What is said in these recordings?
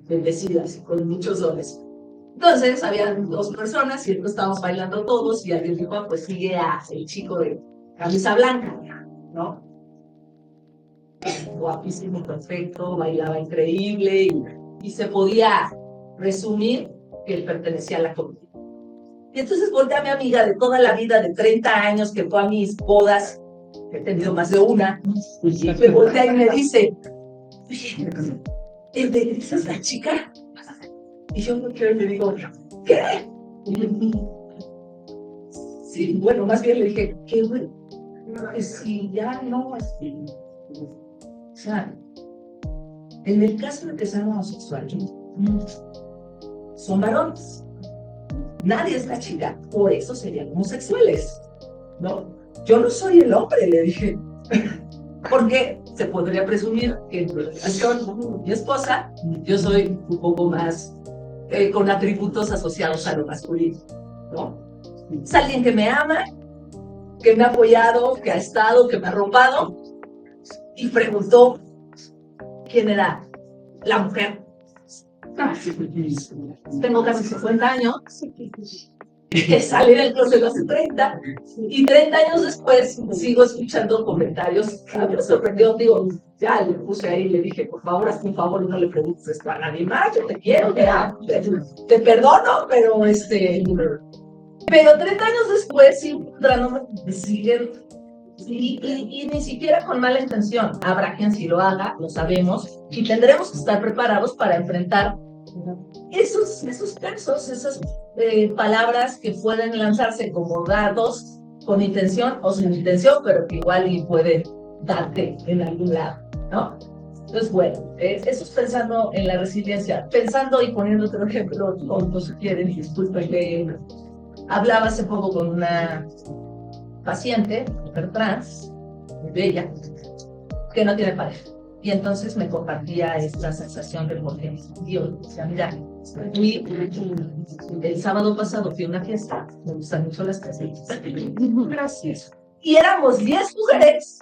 bendecidas, con muchos dones. Entonces, habían dos personas y entonces estábamos bailando todos y alguien dijo, "Ah, pues sigue a el chico de camisa blanca, ¿no? Guapísimo, perfecto, bailaba increíble y se podía resumir que él pertenecía a la comunidad. Y entonces volteé a mi amiga de toda la vida, de 30 años, que fue a mis bodas, he tenido más de una, y me voltea y me dice, oye, ¿esa es la chica? Y yo le digo, ¿qué? Sí, bueno, más bien le dije, ¿qué, güey? Si ya no, o sea, en el caso de que sean homosexuales, son varones. Nadie es la chica, por eso serían homosexuales, ¿no? Yo no soy el hombre, le dije. Porque se podría presumir que en relación con mi esposa, yo soy un poco más con atributos asociados a lo masculino, ¿no? Es alguien que me ama, que me ha apoyado, que ha estado, que me ha arropado, y preguntó quién era la mujer. Tengo casi 50 años, que salí del closet hace 30, y 30 años después sigo escuchando comentarios. A mí me sorprendió, digo, ya le puse ahí y le dije, por favor, hazme un favor, no le preguntes esto a nadie más, yo te quiero, te perdono, pero pero 30 años después sí, me siguen, y ni siquiera con mala intención. Habrá quien sí lo haga, lo sabemos, y tendremos que estar preparados para enfrentar esos casos, esas palabras que pueden lanzarse como dados con intención o sin intención, pero que igual y pueden darte en algún lado, ¿no? Entonces, bueno, eso es pensando en la resiliencia, pensando y poniendo otro ejemplo, tonto si quieren, y disculpen que hablaba hace poco con una paciente, mujer trans, muy bella, que no tiene pareja. Y entonces me compartía esta sensación de por qué Dios decía, mira, el sábado pasado fui a una fiesta, me gustan mucho las fiestas. Gracias. Y éramos 10 mujeres.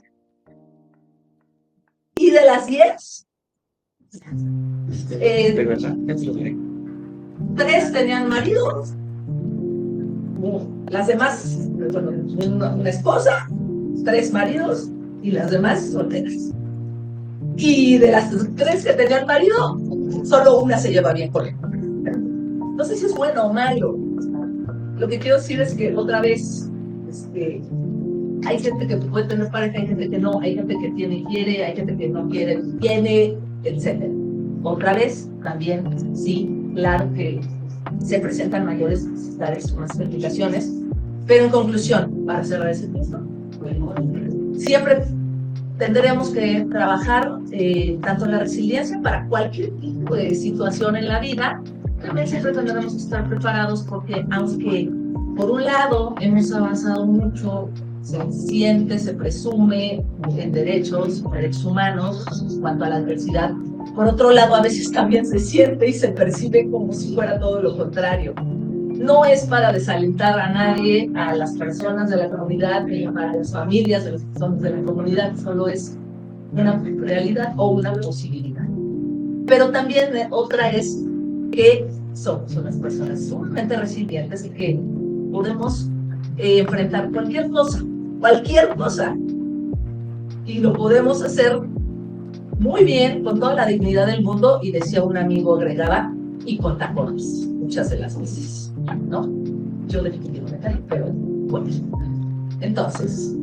Y de las 10, 3 tenían maridos. Las demás, bueno, una esposa, 3 maridos y las demás solteras. Y de las 3 que tenían marido, solo una se lleva bien con él. No sé si es bueno o malo. Lo que quiero decir es que otra vez, hay gente que puede tener pareja, hay gente que no, hay gente que tiene y quiere, hay gente que no quiere, tiene, etc. Otra vez, también, sí, claro que se presentan mayores necesidades, más complicaciones, pero en conclusión, para cerrar ese texto, siempre tendremos que trabajar tanto la resiliencia para cualquier tipo de situación en la vida. También siempre tendremos que estar preparados porque aunque por un lado hemos avanzado mucho, se siente, se presume en derechos humanos en cuanto a la adversidad, por otro lado a veces también se siente y se percibe como si fuera todo lo contrario. No es para desalentar a nadie, a las personas de la comunidad, ni para las familias de las personas de la comunidad, solo es una realidad o una posibilidad. Pero también otra es que somos unas personas sumamente resilientes y que podemos enfrentar cualquier cosa, y lo podemos hacer muy bien, con toda la dignidad del mundo, y decía un amigo, agregaba, y con tacones, muchas de las veces, ¿no? Yo definitivamente, pero bueno. Entonces,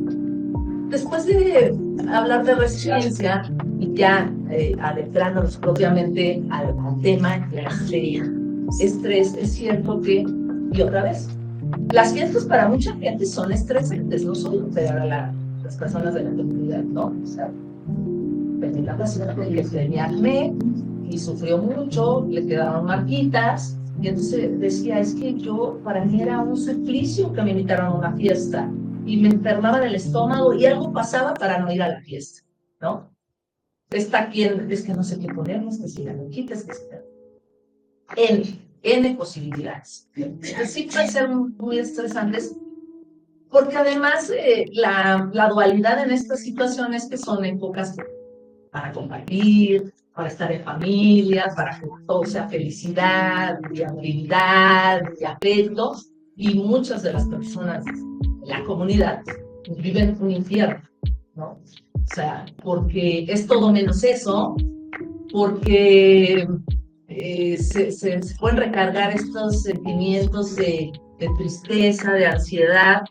después de hablar de resiliencia y ya adentrándonos propiamente al tema de estrés, es cierto que, y otra vez, las fiestas para mucha gente son estresantes, no solo para las personas de la comunidad, ¿no? O sea, la paciente que tenía acné y sufrió mucho, le quedaron marquitas, y entonces decía, es que para mí era un suplicio que me invitaran a una fiesta, y me enfermaba del estómago, y algo pasaba para no ir a la fiesta, ¿no? Está quien, es que no sé qué ponernos, que si la quitas, que si N posibilidades. Sí pueden ser muy estresantes, porque además la dualidad en estas situaciones que son épocas para compartir, para estar en familia, para que todo sea felicidad, y amabilidad, y afecto, y muchas de las personas de la comunidad viven un infierno, ¿no? O sea, porque es todo menos eso, porque se pueden recargar estos sentimientos de tristeza, de ansiedad,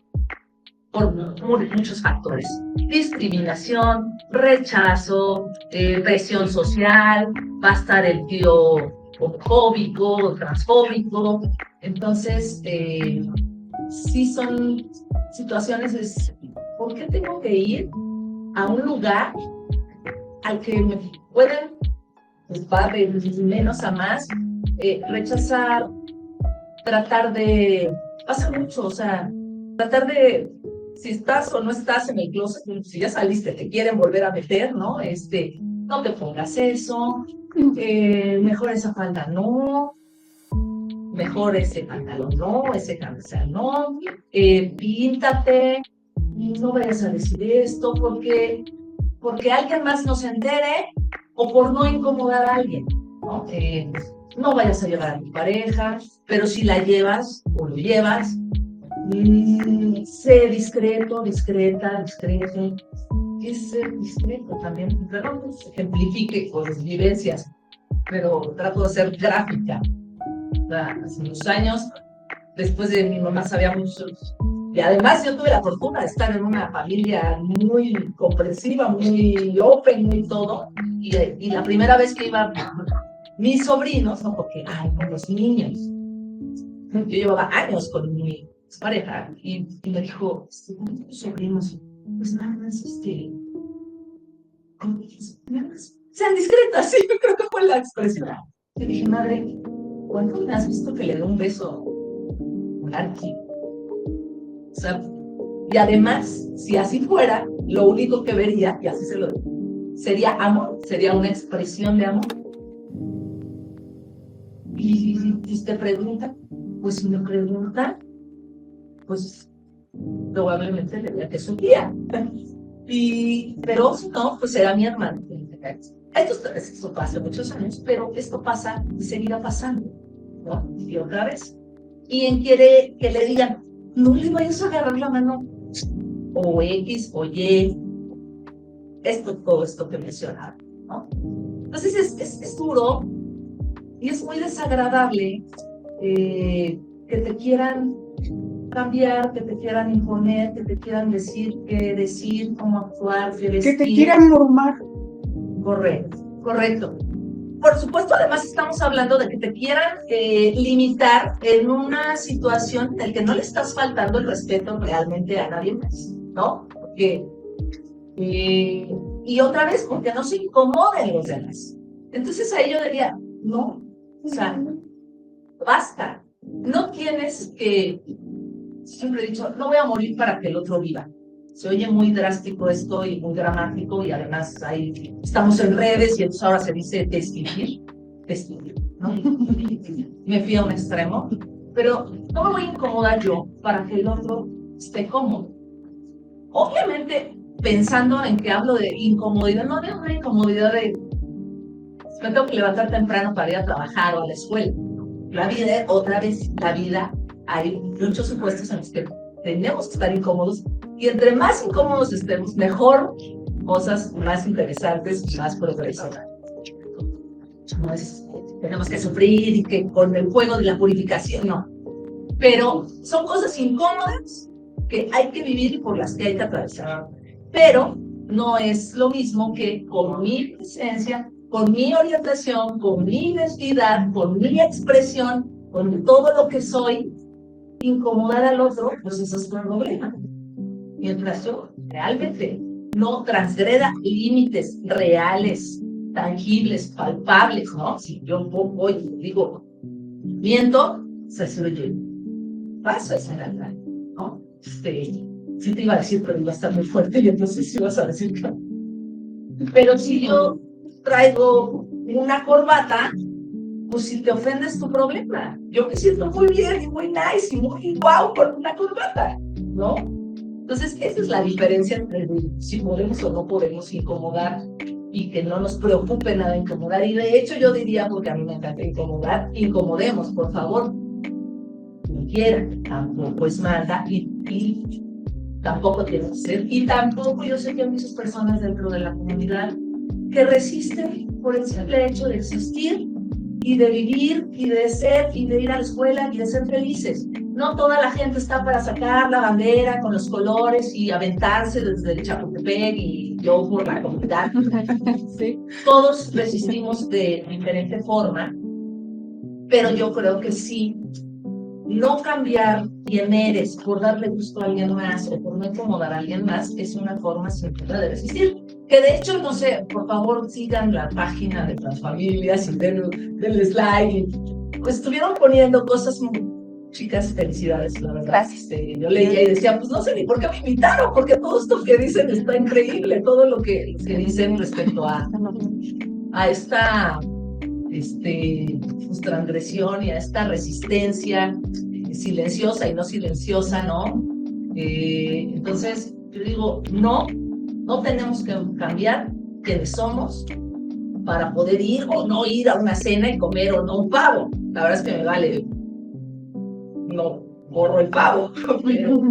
por muchos factores. Discriminación, rechazo, presión social, va a estar el tío homofóbico, transfóbico. Entonces, sí son situaciones, ¿por qué tengo que ir a un lugar al que me pueden, pues, va de menos a más, rechazar, tratar de, pasa mucho, o sea, tratar de, si estás o no estás en el closet, si ya saliste, te quieren volver a meter, ¿no? No te pongas eso, mejor esa falda no, mejor ese pantalón no, ese camisa no, píntate, no vayas a decir esto, porque alguien más no se entere o por no incomodar a alguien, ¿no? No vayas a llevar a tu pareja, pero si la llevas o lo llevas, sé discreto, discreta, discreto. ¿Qué es ser discreto también? Perdón, pues, ejemplifique con las vivencias, pero trato de ser gráfica. Hace unos años, después de mi mamá sabía mucho, y además yo tuve la fortuna de estar en una familia muy comprensiva, muy open, muy todo, y la primera vez que iba mis sobrinos, ¿no? Porque, con los niños, yo llevaba años con mi pareja, y me dijo, mis sobrinos, pues nada más, sean discretas, sí, yo creo que fue la expresión. Le dije, madre, ¿cuándo me has visto que le dé un beso a un arqui? O sea, y además, si así fuera, lo único que vería, y así se lo digo, sería amor, sería una expresión de amor. Y te preguntan, pues si me preguntan, pues probablemente le diría que es un día. Pero no, pues era mi hermano. Esto pasa hace muchos años, pero esto pasa y seguirá pasando, ¿no? Y otra vez. ¿Quién quiere que le digan, no le vayas a agarrar la mano? O X o Y. Todo esto que mencionaba, ¿no? Entonces es duro y es muy desagradable que te quieran cambiar, que te quieran imponer, que te quieran decir qué decir, cómo actuar, qué vestir. Que te quieran normar. Correcto. Por supuesto, además estamos hablando de que te quieran limitar en una situación en la que no le estás faltando el respeto realmente a nadie más, ¿no? Porque, y otra vez, porque no se incomoden los demás. Entonces ahí yo diría, no, o sea, basta. No tienes que, siempre he dicho, no voy a morir para que el otro viva. Se oye muy drástico esto y muy dramático, y además ahí estamos en redes y entonces ahora se dice desvivir, ¿no? Me fui a un extremo, pero no me voy a incomodar yo para que el otro esté cómodo. Obviamente, pensando en que hablo de incomodidad, no de una incomodidad de me tengo que levantar temprano para ir a trabajar o a la escuela. La vida, otra vez, la vida, hay muchos supuestos en los que tenemos que estar incómodos, y entre más incómodos estemos, mejor, cosas más interesantes y más progresivas. No es, tenemos que sufrir y que con el fuego de la purificación, no. Pero son cosas incómodas que hay que vivir y por las que hay que atravesar. Pero no es lo mismo que con mi presencia, con mi orientación, con mi identidad, con mi expresión, con todo lo que soy, incomodar al otro, pues eso es un problema. Mientras yo realmente no transgreda límites reales, tangibles, palpables, ¿no? Si yo voy y digo, miento, se oye, paso esa realidad, ¿no? Sí te iba a decir, pero iba a estar muy fuerte y entonces sí vas a decir que... Pero si yo traigo una corbata, pues si te ofendes tu problema. Yo me siento muy bien y muy nice y muy guau con una corbata, ¿no? Entonces, esa es la diferencia entre si podemos o no podemos incomodar y que no nos preocupe nada incomodar. Y de hecho yo diría, porque a mí me encanta incomodar, incomodemos, por favor. No quiera, tampoco es mala y tampoco tiene que ser. Y tampoco yo sé que hay muchas personas dentro de la comunidad que resisten por el simple hecho de existir y de vivir y de ser y de ir a la escuela y de ser felices. No toda la gente está para sacar la bandera con los colores y aventarse desde el Chapultepec y yo por la comunidad. Sí. Todos resistimos de diferente forma, pero yo creo que sí, no cambiar quién eres por darle gusto a alguien más o por no incomodar a alguien más es una forma simple de resistir. Que de hecho, no sé, por favor sigan la página de las familias y denle slide. Pues estuvieron poniendo cosas muy chicas, felicidades, la verdad. Gracias. Yo leía y decía, pues no sé ni por qué me invitaron, porque todo esto que dicen está increíble, todo lo que dicen respecto a esta pues, transgresión y a esta resistencia silenciosa y no silenciosa, ¿no? Entonces, yo digo, no tenemos que cambiar quienes somos para poder ir o no ir a una cena y comer o no un pavo. La verdad es que me vale, no borro el pavo, pero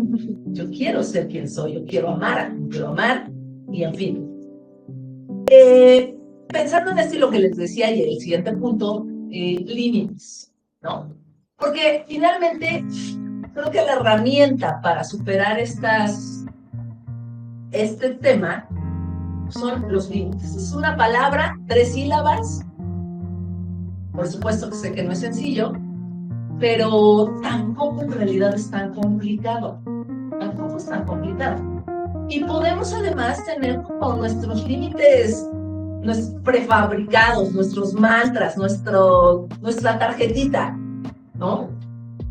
yo quiero ser quien soy, yo quiero amar y en fin. Pensando en esto y lo que les decía y el siguiente punto, límites, ¿no? Porque finalmente creo que la herramienta para superar este tema son los límites. Es una palabra, 3 sílabas, por supuesto que sé que no es sencillo, pero tampoco en realidad es tan complicado, Y podemos además tener como nuestros límites prefabricados, nuestros mantras, nuestra tarjetita, ¿no?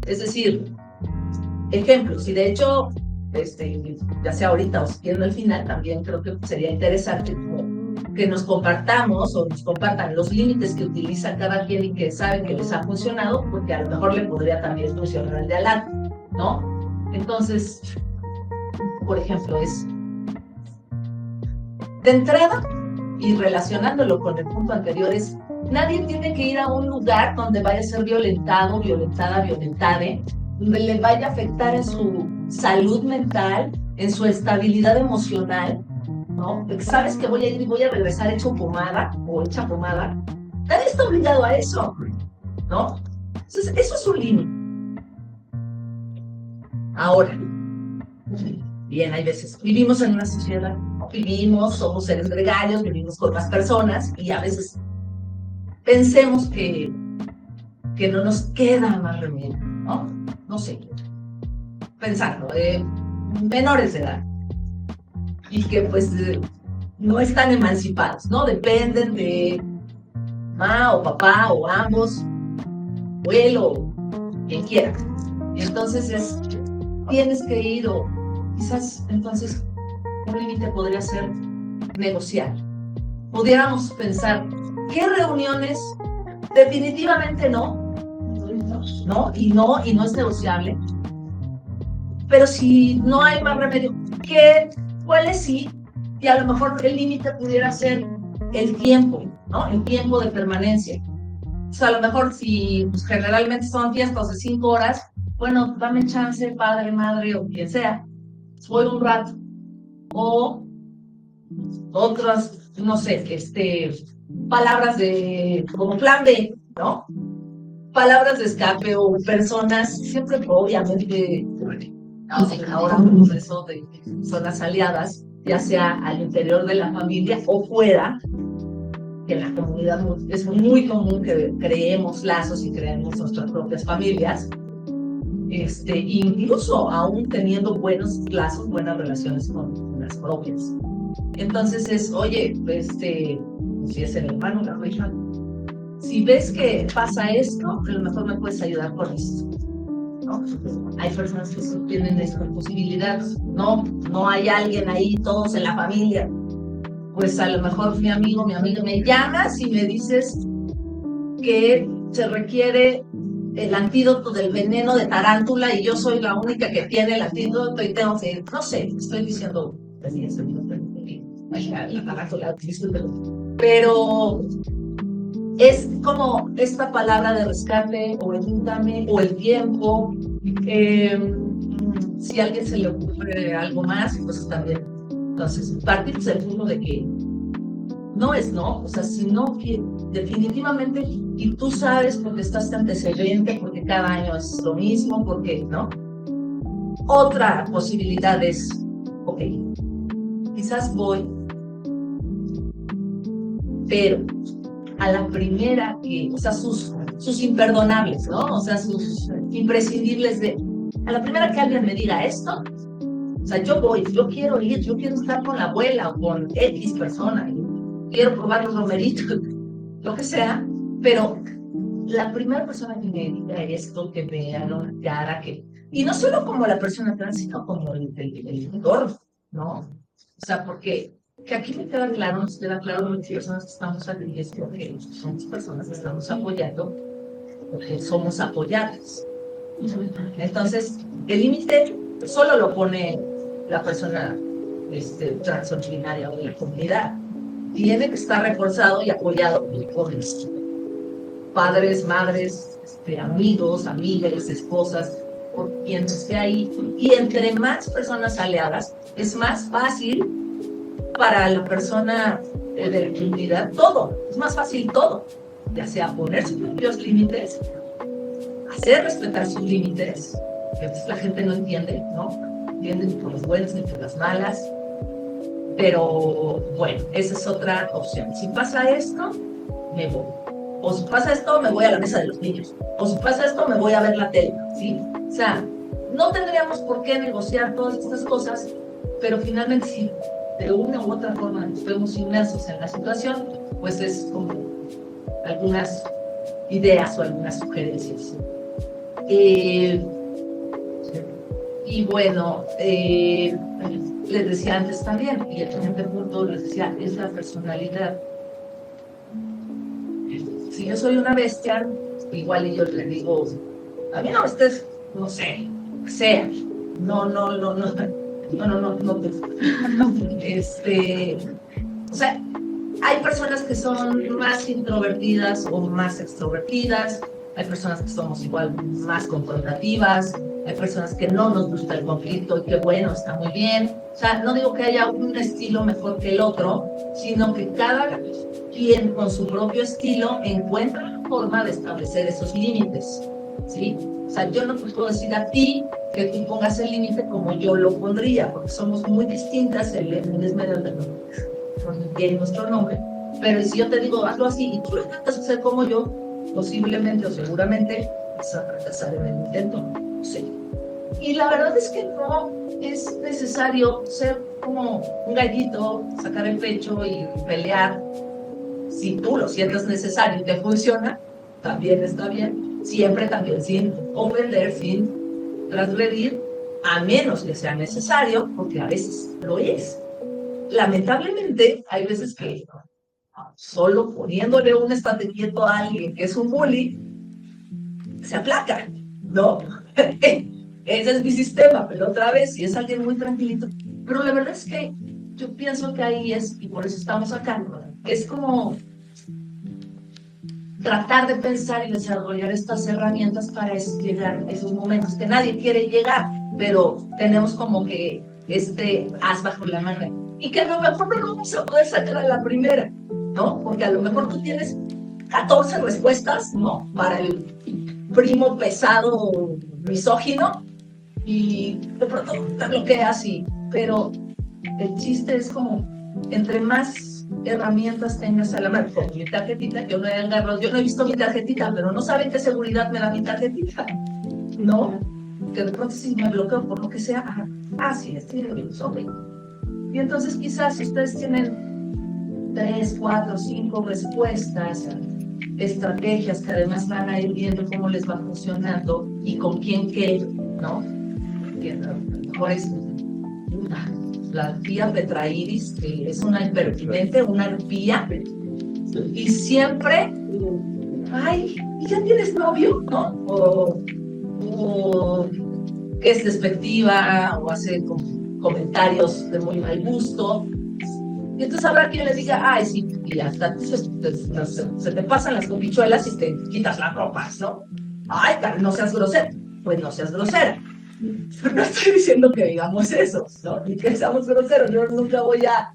Es decir, ejemplos, y de hecho, ya sea ahorita o si quieren al final, también creo que sería interesante que nos compartamos o nos compartan los límites que utiliza cada quien y que saben que les ha funcionado, porque a lo mejor le podría también funcionar al de al lado, ¿no? Entonces, por ejemplo, de entrada, y relacionándolo con el punto anterior, nadie tiene que ir a un lugar donde vaya a ser violentado, violentada, violentade, donde le vaya a afectar en su salud mental, en su estabilidad emocional, ¿no? Porque sabes que voy a ir y voy a regresar hecho pomada o hecha pomada. Nadie está obligado a eso, ¿no? Entonces, eso es un límite. Ahora, bien, hay veces, vivimos en una sociedad, somos seres gregarios, vivimos con más personas y a veces pensemos que no nos queda más remedio, ¿no? No sé, pensando, menores de edad y que pues no están emancipados, ¿no? Dependen de mamá o papá o ambos, abuelo, quien quiera. Y entonces tienes que ir o quizás entonces un límite podría ser negociar. Pudiéramos pensar, ¿qué reuniones? Definitivamente no, y no es negociable. Pero si no hay más remedio, ¿cuáles sí? Y a lo mejor el límite pudiera ser el tiempo, ¿no? El tiempo de permanencia. O sea, a lo mejor si pues, generalmente son fiestas de 5 horas, bueno, dame chance, padre, madre o quien sea, voy un rato. O otras, no sé, palabras como plan B, ¿no? Palabras de escape o personas, siempre obviamente, ahora un eso de personas aliadas, ya sea al interior de la familia o fuera, que en la comunidad es muy común que creemos lazos y creemos nuestras propias familias, incluso aún teniendo buenos lazos, buenas relaciones con las propias. Entonces oye, si es el hermano, la hija, si ves que pasa esto, a lo mejor me puedes ayudar con esto, ¿no? Hay personas que tienen esta posibilidad, no hay alguien ahí, todos en la familia, pues a lo mejor mi amigo, mi amiga, me llamas y me dices que se requiere el antídoto del veneno de tarántula y yo soy la única que tiene el antídoto y tengo que, no sé, estoy diciendo, la tarántula, discúlpelo. pero es como esta palabra de rescate, o evítame, o el tiempo. Si a alguien se le ocurre algo más, pues también. Entonces, partir del punto de que no es no, o sea, sino que definitivamente, y tú sabes porque estás antecedente, porque cada año es lo mismo, porque, ¿no? Otra posibilidad es, ok, quizás voy, pero a la primera que, o sea, sus imperdonables, ¿no? O sea, sus imprescindibles de, a la primera que alguien me diga esto, o sea, yo voy, yo quiero ir, yo quiero estar con la abuela o con X persona, quiero probar los romeritos, lo que sea, pero la primera persona que me diga esto, que me haga una cara, que, y no solo como la persona trans, sino como el entorno, ¿no? O sea, porque que aquí me queda claro, nos queda claro las personas que estamos aquí, es porque somos personas que estamos apoyando, porque somos apoyadas. Entonces, el límite solo lo pone la persona trans o binaria o de la comunidad. Tiene que estar reforzado y apoyado por los padres, madres, amigos, amigas, esposas, por quien esté ahí. Y entre más personas aliadas, es más fácil para la persona de la comunidad todo. Es más fácil todo, ya sea poner sus propios límites, hacer respetar sus límites, que a veces la gente no entiende, ¿no? Entiende ni por las buenas ni por las malas. Pero bueno, esa es otra opción. Si pasa esto, me voy. O si pasa esto, me voy a la mesa de los niños. O si pasa esto, me voy a ver la tele, ¿sí? O sea, no tendríamos por qué negociar todas estas cosas, pero finalmente si de una u otra forma nos vemos inmersos en la situación, pues es como algunas ideas o algunas sugerencias. Y bueno, les decía antes también, y el siguiente punto les decía, es la personalidad. Si yo soy una bestia, igual y yo le digo, a mí no estés, no sé, sea, no, o sea, hay personas que son más introvertidas o más extrovertidas, hay personas que somos igual más confrontativas, hay personas que no nos gusta el conflicto y que bueno, está muy bien. O sea, no digo que haya un estilo mejor que el otro, sino que cada quien con su propio estilo encuentra la forma de establecer esos límites, ¿sí? O sea, yo no te puedo decir a ti que tú pongas el límite como yo lo pondría, porque somos muy distintas, el Esmeralda tiene nuestro nombre, pero si yo te digo hazlo así y tú lo intentas hacer como yo, posiblemente o seguramente vas a fracasar en el intento, sí. Y la verdad es que no es necesario ser como un gallito, sacar el pecho y pelear. Si tú lo sientes necesario y te funciona, también está bien. Siempre también sin ofender, sin transgredir, a menos que sea necesario, porque a veces lo es. Lamentablemente, hay veces que solo poniéndole un estate quieto a alguien que es un bully, se aplaca, ¿no? Ese es mi sistema, pero otra vez, si es alguien muy tranquilito. Pero la verdad es que yo pienso que ahí es, y por eso estamos acá, es como tratar de pensar y desarrollar estas herramientas para llegar a esos momentos que nadie quiere llegar, pero tenemos como que as bajo la manga. Y que a lo mejor no lo vamos a poder sacar a la primera, ¿no? Porque a lo mejor tú tienes 14 respuestas, ¿no? Para el primo pesado misógino, y de pronto te bloqueas, pero el chiste es como, entre más herramientas tengas a la mano, como mi tarjetita, yo no he visto mi tarjetita, pero no saben qué seguridad me da mi tarjetita, ¿no? Que de pronto si me bloqueo por lo que sea, sí, ok. Y entonces quizás ustedes tienen 3, 4, 5 respuestas, estrategias que además van a ir viendo cómo les va funcionando y con quién qué, ¿no? Que a lo mejor es la tía Petraíris, que es una impertinente, una arpía, y siempre, ay, ¿y ya tienes novio? ¿No? O que es despectiva, o hace comentarios de muy mal gusto. Y entonces habrá quien le diga, ay, sí, y hasta se te pasan las copichuelas y te quitas las ropas, ¿no? Ay, no seas grosera. Pues no seas grosera. No estoy diciendo que digamos eso, ¿no? Ni que seamos groseros. Yo nunca voy a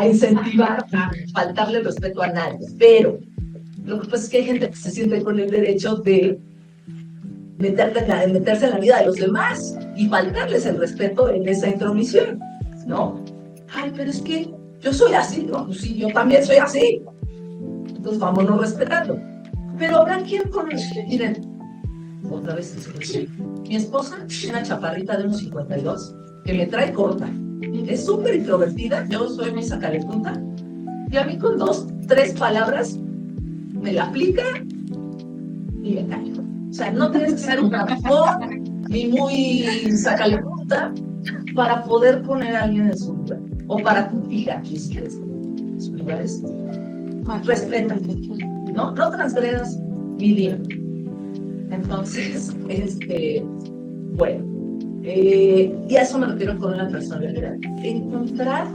incentivar a faltarle respeto a nadie. Pero lo que pasa es que hay gente que se siente con el derecho de meterse en la vida de los demás y faltarles el respeto en esa intromisión, ¿no? Ay, pero es que yo soy así, ¿no? Pues sí, yo también soy así. Entonces vámonos respetando. Pero habrá quien con miren, otra vez mi esposa es una chaparrita de unos 52 que me trae corta. Es súper introvertida, yo soy muy sacalepunta. Y a mí con 2, 3 palabras me la aplica y me callo. O sea, no tienes que ser un traductor ni muy sacalepunta para poder poner a alguien en su lugar. O para tu hija, si quieres, en sus lugares. Respeta, ¿no? No transgredas mi día. Entonces, bueno, y a eso me refiero con una personalidad. Encontrar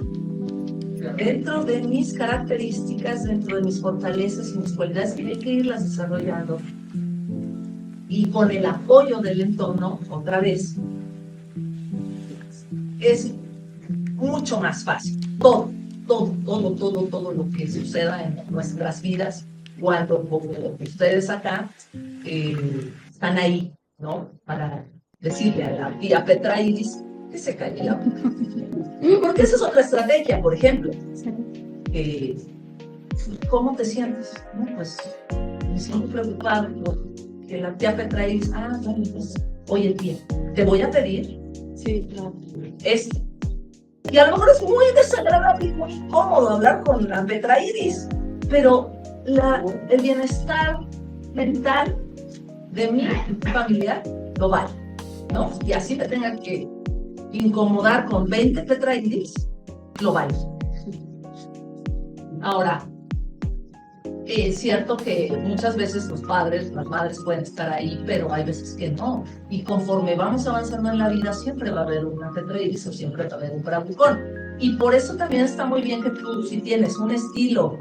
dentro de mis características, dentro de mis fortalezas y mis cualidades, hay que irlas desarrollando. Y con el apoyo del entorno, otra vez, es mucho más fácil. Todo lo que suceda en nuestras vidas, cuando ustedes acá están ahí, ¿no? Para decirle a la tía Petra Iris que se calle la boca. Porque esa es otra estrategia, por ejemplo. ¿Cómo te sientes? No, pues me siento preocupado porque la tía Petra Iris, bueno, pues, oye tía, te voy a pedir y a lo mejor es muy desagradable y muy incómodo hablar con la Petra Iris, pero el bienestar mental de mi familiar lo vale, ¿no? Y así me tengan que incomodar con 20 Petra Iris, lo vale. Ahora, es cierto que muchas veces los padres, las madres pueden estar ahí, pero hay veces que no. Y conforme vamos avanzando en la vida, siempre va a haber una Petra Iris o siempre va a haber un bravucón. Y por eso también está muy bien que tú, si tienes un estilo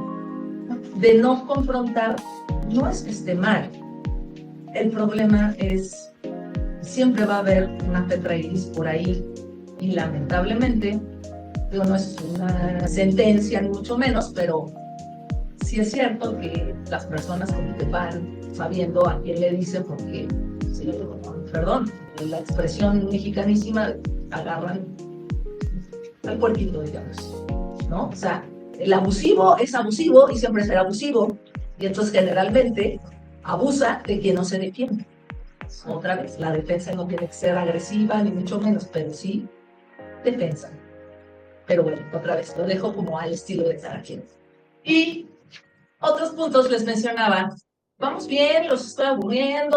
de no confrontar, no es que esté mal. El problema es, siempre va a haber una Petra Iris por ahí. Y lamentablemente, no es una sentencia, ni mucho menos, pero sí es cierto que las personas como que van sabiendo a quién le dicen, porque, sí, perdón, la expresión mexicanísima, agarran al puerquito, digamos, ¿no? O sea, el abusivo es abusivo y siempre será abusivo, y entonces generalmente abusa de quien no se defiende. Otra vez, la defensa no tiene que ser agresiva, ni mucho menos, pero sí defensa. Pero bueno, otra vez, lo dejo como al estilo de cada quien. Y otros puntos les mencionaba, vamos bien, los estoy aburriendo,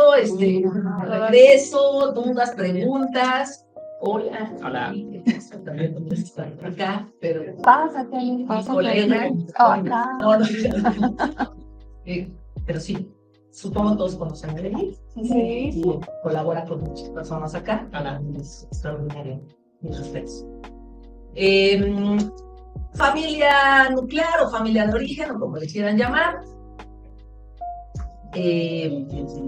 regreso, dudas, preguntas. Hola. Hola. También están acá, pero Pásate. colega. Acá. Pero sí, supongo todos conocen a Elegir. Sí. Y colabora con muchas personas acá. Hola. Es extraordinario. Mis respetos. Familia nuclear o familia de origen, o como le quieran llamar.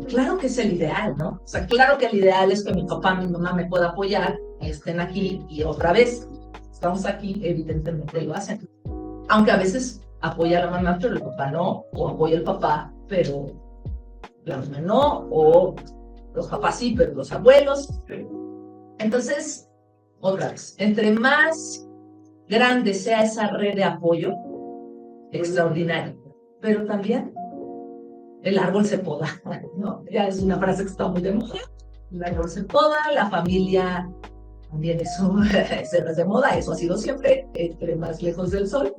Claro que es el ideal, ¿no? O sea, claro que el ideal es que mi papá, mi mamá me puedan apoyar, estén aquí, y otra vez, estamos aquí, evidentemente lo hacen. Aunque a veces apoya a la mamá, pero el papá no, o apoya al papá, pero la mamá no, o los papás sí, pero los abuelos. Entonces, otra vez, entre más grande sea esa red de apoyo, extraordinario, pero también el árbol se poda, ¿no? Ya es una frase que está muy de moda. El árbol se poda, la familia también eso es de moda, eso ha sido siempre, entre más lejos del sol.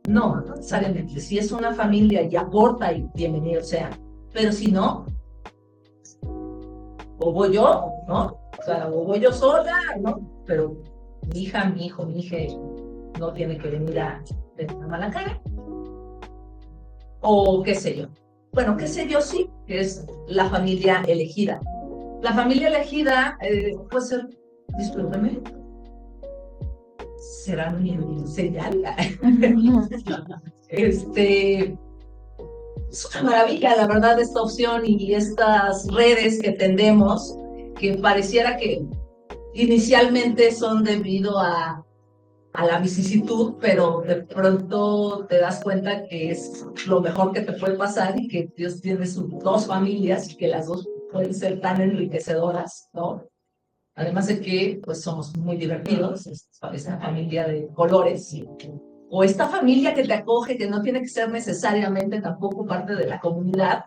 No necesariamente. Si es una familia y aporta, y bienvenido sea. Pero si no, o voy yo, ¿no? O sea, o voy yo sola, ¿no? Pero mi hija, mi hijo, mi hija no tiene que venir a ver una mala cara. O qué sé yo. Bueno, qué sé yo sí, que es la familia elegida. La familia elegida puede ser, discúlpeme, será mi señal. Es una maravilla, la verdad, esta opción y estas redes que tendemos, que pareciera que inicialmente son debido a la vicisitud, pero de pronto te das cuenta que es lo mejor que te puede pasar y que Dios tiene sus dos familias y que las dos pueden ser tan enriquecedoras, ¿no? Además de que pues somos muy divertidos, esta familia de colores, o esta familia que te acoge, que no tiene que ser necesariamente tampoco parte de la comunidad,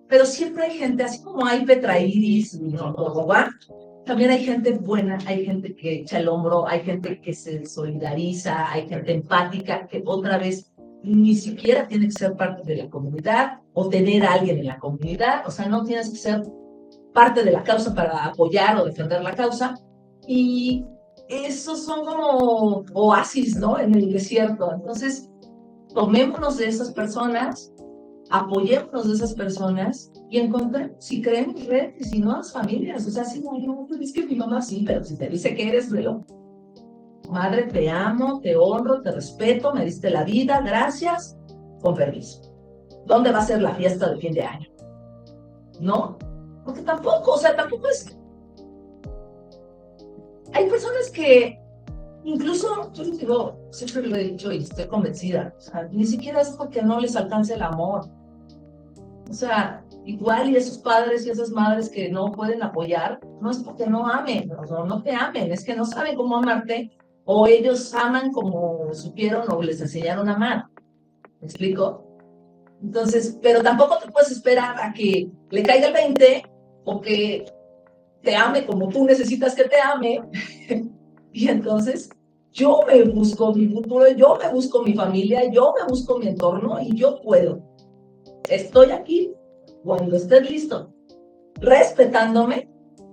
pero siempre hay gente, así como hay Petraíris, ¿no? También hay gente buena, hay gente que echa el hombro, hay gente que se solidariza, hay gente empática, que otra vez ni siquiera tiene que ser parte de la comunidad o tener a alguien en la comunidad, o sea, no tienes que ser parte de la causa para apoyar o defender la causa, y esos son como oasis, ¿no? En el desierto. Entonces, tomémonos de esas personas, apoyémonos de esas personas y encontremos, si creemos redes y nuevas familias. O sea, si no, es que mi mamá sí, pero si te dice que eres velo, madre, te amo, te honro, te respeto, me diste la vida, gracias, con permiso. ¿Dónde va a ser la fiesta de fin de año? ¿No? Porque tampoco, o sea, tampoco es... Hay personas que incluso, yo les digo, siempre lo he dicho y estoy convencida, o sea, ni siquiera es porque no les alcance el amor. O sea, igual y esos padres y esas madres que no pueden apoyar, no es porque no amen, no te amen, es que no saben cómo amarte, o ellos aman como supieron o les enseñaron a amar. ¿Me explico? Entonces, pero tampoco te puedes esperar a que le caiga el 20 o que te ame como tú necesitas que te ame. Y entonces yo me busco mi futuro, yo me busco mi familia, yo me busco mi entorno y yo puedo. Estoy aquí cuando estés listo, respetándome,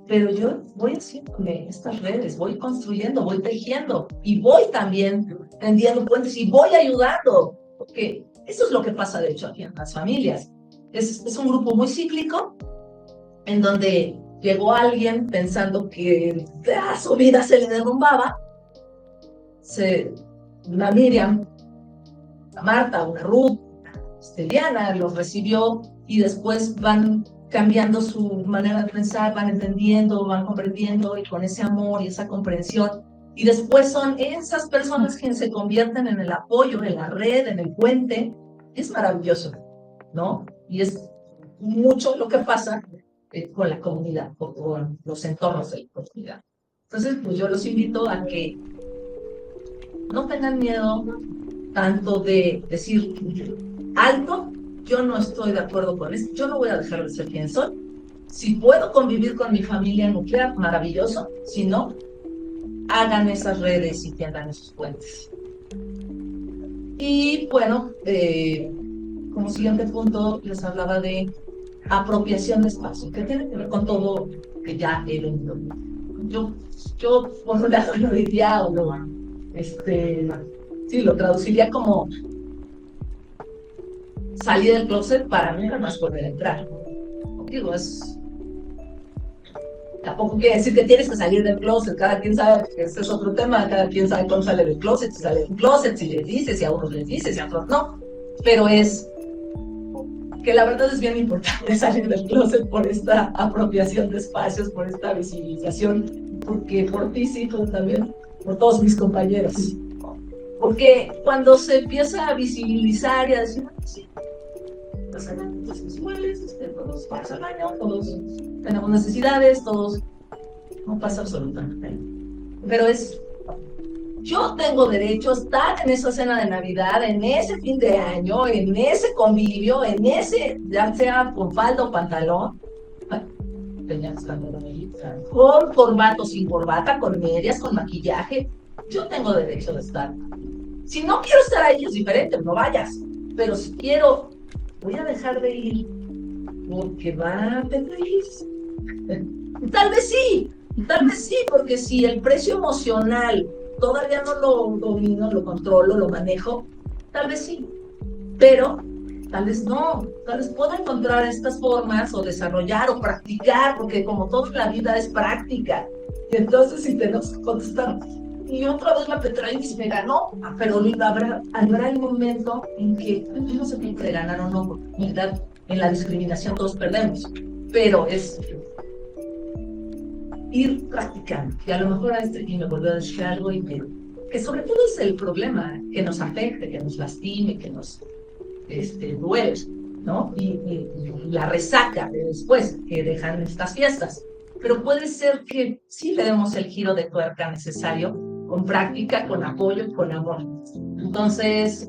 pero yo voy haciéndome estas redes, voy construyendo, voy tejiendo y voy también tendiendo puentes y voy ayudando, porque eso es lo que pasa de hecho aquí en las familias. Es un grupo muy cíclico en donde llegó alguien pensando que su vida se le derrumbaba, una Miriam, una Marta, una Ruth, Diana los recibió y después van cambiando su manera de pensar, van entendiendo, van comprendiendo y con ese amor y esa comprensión. Y después son esas personas quienes se convierten en el apoyo, en la red, en el puente. Es maravilloso, ¿no? Y es mucho lo que pasa con la comunidad, con los entornos de la comunidad. Entonces, pues yo los invito a que no tengan miedo tanto de decir, alto, yo no estoy de acuerdo con esto, yo no voy a dejar de ser quien soy. Si puedo convivir con mi familia nuclear, maravilloso. Si no, hagan esas redes y tengan esos puentes. Y bueno, como siguiente punto, les hablaba de apropiación de espacio, que tiene que ver con todo que ya he venido. Yo por un lado lo diría, o sí, lo traduciría como salir del closet para nunca más volver a entrar. Digo, tampoco quiere decir que tienes que salir del closet, cada quien sabe, ese es otro tema, cada quien sabe cómo sale del closet, si sale del closet, si les dices, si a unos les dices, si a otros no, pero es que la verdad es bien importante salir del closet por esta apropiación de espacios, por esta visibilización, porque por ti sí, pero también por todos mis compañeros. Porque cuando se empieza a visibilizar y a decir, sí, los eventos sexuales, todos vamos al baño, todos tenemos necesidades, todos, no pasa absolutamente nada. Pero yo tengo derecho a estar en esa cena de Navidad, en ese fin de año, en ese convivio, en ese, ya sea con falda o pantalón, con corbata o sin corbata, con medias, con maquillaje. Yo tengo derecho de estar. Si no quiero estar ahí es diferente, no vayas. Pero si quiero, voy a dejar de ir porque va a pedir. Tal vez sí, porque si el precio emocional todavía no lo domino, lo controlo, lo manejo, tal vez sí, pero tal vez no, tal vez puedo encontrar estas formas o desarrollar o practicar, porque como todo en la vida es práctica. Y entonces si tenemos que contestar y otra vez la petrolitis me ganó, pero habrá el momento en que, yo no sé si de ganar o no, porque en la discriminación todos perdemos, pero es ir practicando, y a lo mejor y me volvió a decir algo que sobre todo es el problema, que nos afecte, que nos lastime, que nos duele, ¿no? Y la resaca de después que dejan estas fiestas. Pero puede ser que sí le demos el giro de tuerca necesario, con práctica, con apoyo, con amor. Entonces,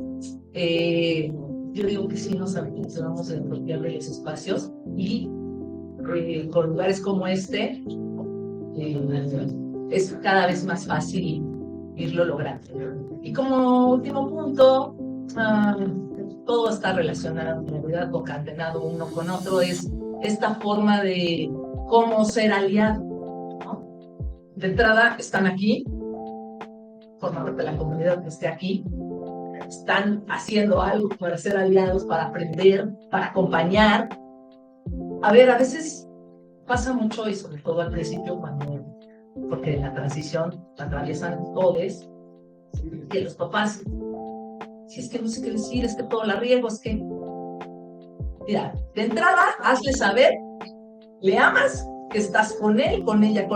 yo digo que sí nos aventuramos en bloquear los espacios y con lugares como este, es cada vez más fácil irlo logrando. Y como último punto, todo está relacionado, en realidad concatenado uno con otro, es esta forma de cómo ser aliado, ¿no? De entrada, están aquí, forman parte de la comunidad que esté aquí, están haciendo algo para ser aliados, para aprender, para acompañar. A ver, a veces pasa mucho, y sobre todo al principio, porque la transición la atraviesan todos, que los papás, si es que no sé qué decir, es que todo la riego, es que... Mira, de entrada, hazle saber, le amas, que estás con él, con ella,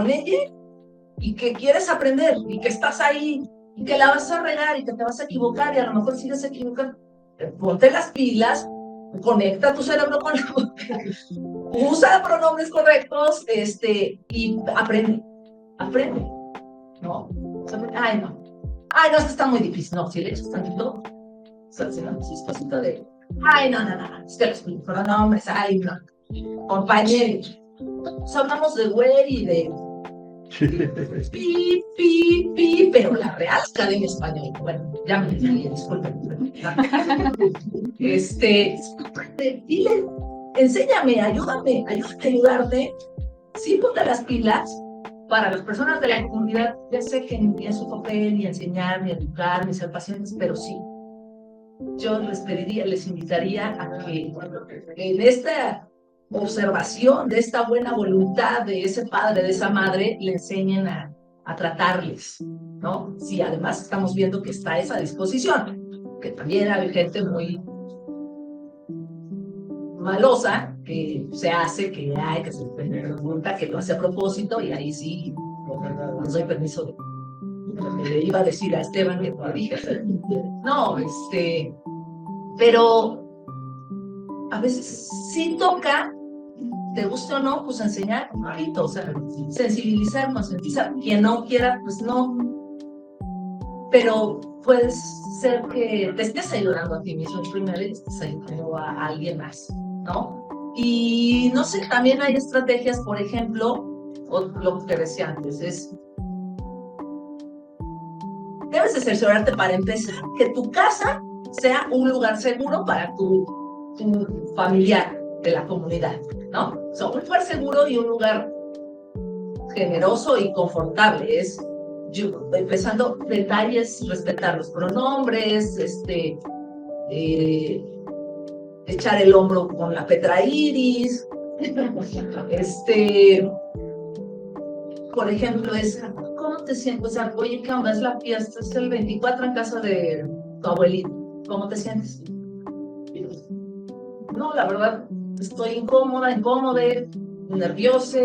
y que quieres aprender, y que estás ahí, y que la vas a regar, y que te vas a equivocar, y a lo mejor sigues equivocando. Ponte las pilas, conecta tu cerebro con la boca, usa pronombres correctos, y aprende, ¿no? Ay, no, es que está muy difícil, no, si le echas tantito, despacito de, ay, no, es que los pronombres, ay, no, compañeros, hablamos de güey y de pi, pero la Real Academia Española, bueno, ya me dije, disculpen, dile, enséñame, ayúdame a ayudarte, sí, ponte las pilas. Para las personas de la comunidad, ya sé que ni es su papel, ni enseñar, ni educar, ni ser pacientes, pero sí, yo les invitaría a que en esta observación de esta buena voluntad de ese padre, de esa madre, le enseñen a tratarles, ¿no? Si además estamos viendo que está esa disposición, que también hay gente muy malosa, que se hace, que se pregunta, que lo hace a propósito, y ahí sí, no doy permiso de... Le iba a decir a Esteban que lo dije. No, pero a veces sí toca, te guste o no, pues enseñar un poquito, o sea, sensibilizar, concientizar. Quien no quiera, pues no. Pero puede ser que te estés ayudando a ti mismo primero y estés ayudando a alguien más, ¿no? Y no sé, también hay estrategias, por ejemplo, o lo que te decía antes, debes de cerciorarte para empezar que tu casa sea un lugar seguro para tu familiar de la comunidad, ¿no? O sea, un lugar seguro y un lugar generoso y confortable. Empezando detalles, respetar los pronombres, echar el hombro con la petrairis, por ejemplo, ¿cómo te sientes? O sea, oye, ¿qué onda? Es la fiesta, es el 24 en casa de tu abuelito. ¿Cómo te sientes? No, la verdad, estoy incómoda, nerviosa,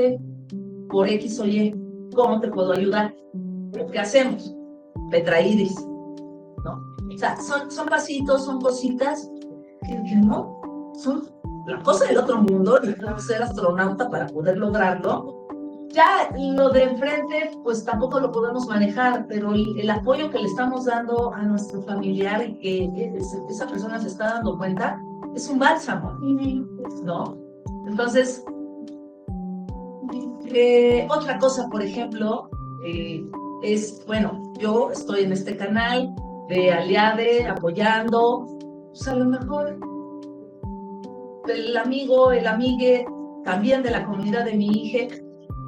por X o Y. ¿Cómo te puedo ayudar? ¿Qué hacemos? Petrairis, ¿no? O sea, son pasitos, son cositas que no, son la cosa del otro mundo, necesitamos ser astronauta para poder lograrlo. Ya lo de enfrente, pues tampoco lo podemos manejar, pero el apoyo que le estamos dando a nuestro familiar y que esa persona se está dando cuenta, es un bálsamo, ¿no? Entonces, otra cosa, por ejemplo, bueno, yo estoy en este canal de Aliade, apoyando, pues a lo mejor el amigo, el amigue, también de la comunidad de mi hija,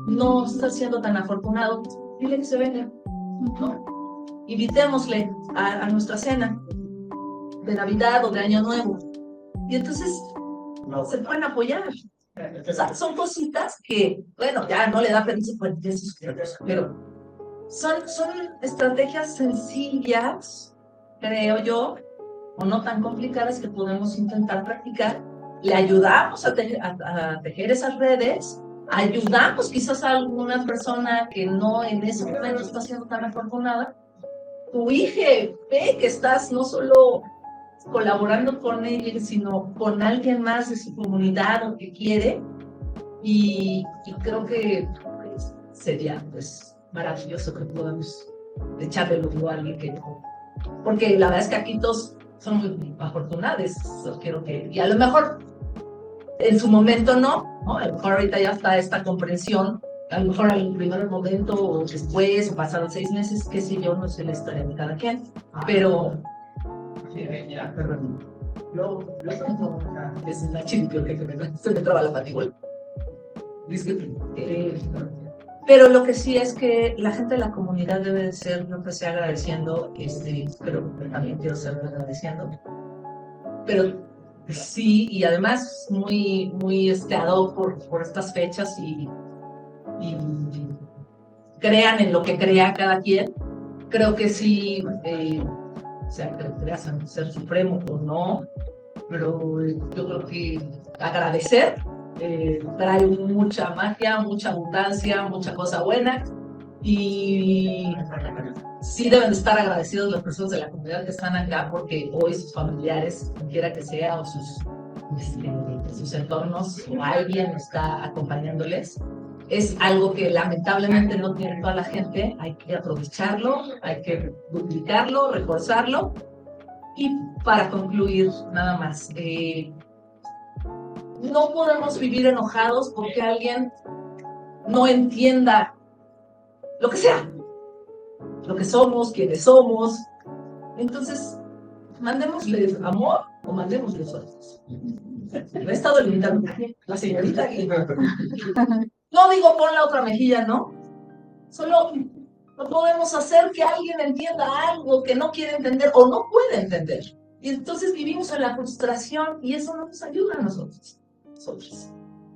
no está siendo tan afortunado, dile que se venga, ¿no? Invitémosle a nuestra cena de Navidad o de Año Nuevo, y entonces se pueden apoyar. O sea, son cositas que, bueno, ya no le da permiso, pero Son estrategias sencillas, creo yo, o no tan complicadas que podemos intentar practicar. Le ayudamos a tejer esas redes, ayudamos quizás a alguna persona que no en ese momento está siendo tan afortunada. Tu hija ve que estás no solo colaborando con ella, sino con alguien más de su comunidad o que quiere, y creo que sería pues maravilloso que podamos echarle el ojo a alguien que no. Porque la verdad es que aquí todos son muy afortunados, quiero que, y a lo mejor en su momento no, a lo mejor ahorita ya está esta comprensión, a lo mejor en el primer momento o después, o pasaron 6 meses, qué sé yo, no sé la historia de cada quien, pero... perdón. Es una chiripión que se me traba la mandíbula. Pero lo que sí es que la gente de la comunidad debe de ser, yo empecé agradeciendo, pero también quiero ser agradeciendo, pero sí, y además muy, muy ad hoc por estas fechas y crean en lo que crea cada quien. Creo que sí, o sea, que creas en ser supremo o no, pero yo creo que agradecer trae mucha magia, mucha abundancia, mucha cosa buena, y sí deben estar agradecidos las personas de la comunidad que están acá, porque hoy sus familiares, quiera que sea, o sus entornos, o alguien está acompañándoles. Es algo que lamentablemente no tiene toda la gente, hay que aprovecharlo, hay que duplicarlo, reforzarlo. Y para concluir, nada más, no podemos vivir enojados porque alguien no entienda lo que sea, lo que somos, quiénes somos. Entonces, mandémosle amor o mandémosle sueltos. Me he estado limitando la señorita aquí. No digo pon la otra mejilla, ¿no? Solo no podemos hacer que alguien entienda algo que no quiere entender o no puede entender. Y entonces vivimos en la frustración y eso no nos ayuda a nosotros.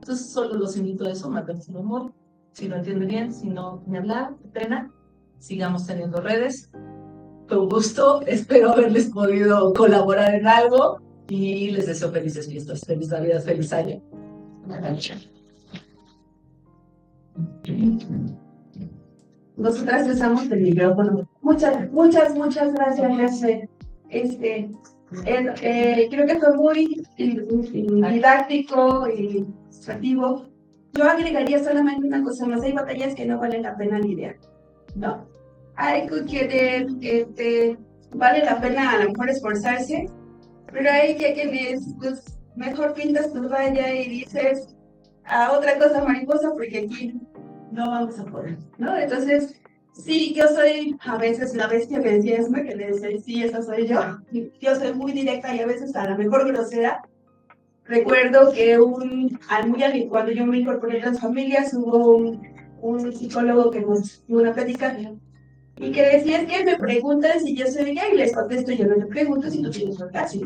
Entonces solo los invito a eso, mandemos el amor. Si lo entiende bien, si no, ni hablar, qué pena. Sigamos teniendo redes. Fue un gusto, espero haberles podido colaborar en algo y les deseo felices fiestas, feliz Navidad, feliz año. Nosotras usamos el micrófono. Muchas gracias, Jesse. Creo que fue muy didáctico y ilustrativo. Yo agregaría solamente una cosa más. Hay batallas que no valen la pena lidiar, ¿no? Hay que vale la pena a lo mejor esforzarse, pero hay que pues, mejor pintas tu raya y dices a otra cosa mariposa porque aquí no vamos a poder, ¿no? Entonces, sí, yo soy a veces la bestia que decía Esme, que le decía, sí, esa soy yo. Yo soy muy directa y a veces a la mejor grosera. Recuerdo que cuando yo me incorporé a las familias, hubo un psicólogo que nos dio una plática y que decía, es que me preguntan si yo soy gay y les contesto, yo no le pregunto si tú tienes un caso,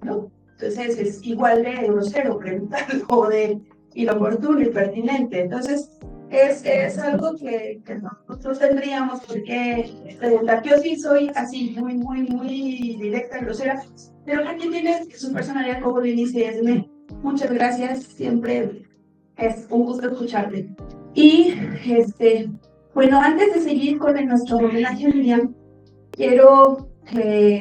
¿no? Entonces es igual de grosero preguntarlo o de inoportuno y pertinente. Entonces es algo que nosotros tendríamos por qué preguntar. Yo sí soy así, muy directa, grosera, pero cada quien tiene su personalidad, como lo inicia Esme. Muchas gracias, siempre es un gusto escucharte. Y bueno, antes de seguir con nuestro homenaje a Miriam, quiero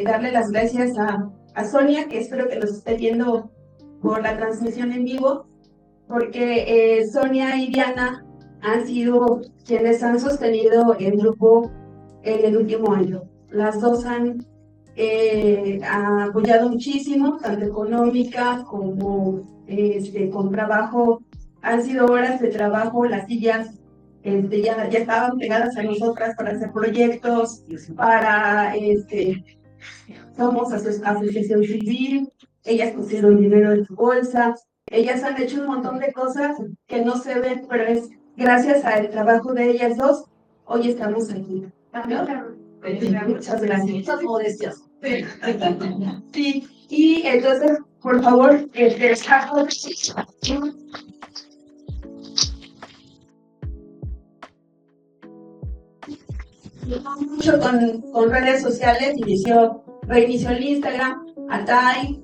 darle las gracias a Sonia, que espero que los esté viendo por la transmisión en vivo, porque Sonia y Diana han sido quienes han sostenido el grupo en el último año. Las dos han apoyado muchísimo, tanto económica como con trabajo. Han sido horas de trabajo, las sillas ya estaban pegadas a nosotras para hacer proyectos, somos asociación civil, ellas pusieron dinero en su bolsa, ellas han hecho un montón de cosas que no se ven, pero es gracias al trabajo de ellas dos, hoy estamos aquí. ¿No? Muchas gracias. Muchas modestias. Sí, y entonces, por favor, mucho con redes sociales, reinició el Instagram, a Tai,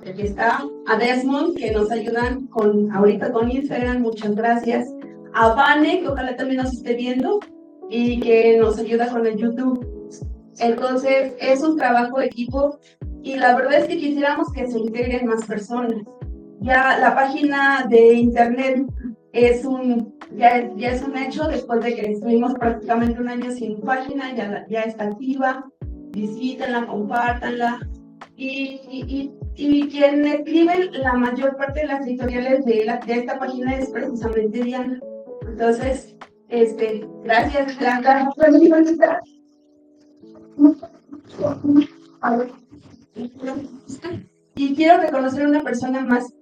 aquí está, a Desmond, que nos ayudan ahorita con Instagram, muchas gracias. A Vane, que ojalá también nos esté viendo y que nos ayuda con el YouTube. Entonces, es un trabajo de equipo y la verdad es que quisiéramos que se integren más personas. Ya la página de internet ya es un hecho, después de que estuvimos prácticamente un año sin página, ya está activa, visítenla, compártanla. Y quien escribe la mayor parte de las editoriales de esta página es precisamente Diana. Entonces, gracias, Diana. Y quiero reconocer a una persona más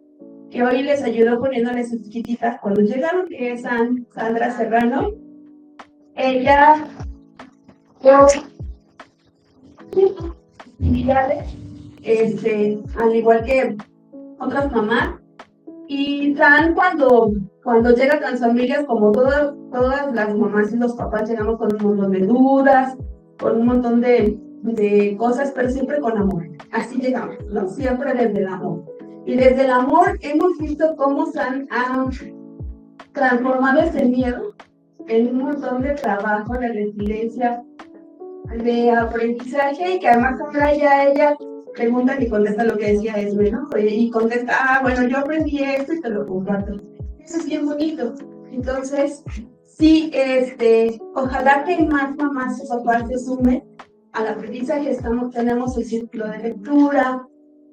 que hoy les ayudó poniéndole sus chiquititas cuando llegaron, que es Sandra Serrano. Ella al igual que otras mamás, y San cuando llega con familias, como todas las mamás y los papás, llegamos con un montón de dudas, con un montón de cosas, pero siempre con amor. Así llegamos, ¿no? Siempre desde el amor. Y desde el amor hemos visto cómo San ha transformado ese miedo en un montón de trabajo, de resiliencia, de aprendizaje, y que además ahora ella pregunta y contesta lo que decía Esme, ¿no? Y contesta, bueno, yo aprendí esto y te lo comparto. Eso es bien bonito. Entonces, sí, ojalá que más mamás y papás se sumen al aprendizaje. Tenemos el círculo de lectura,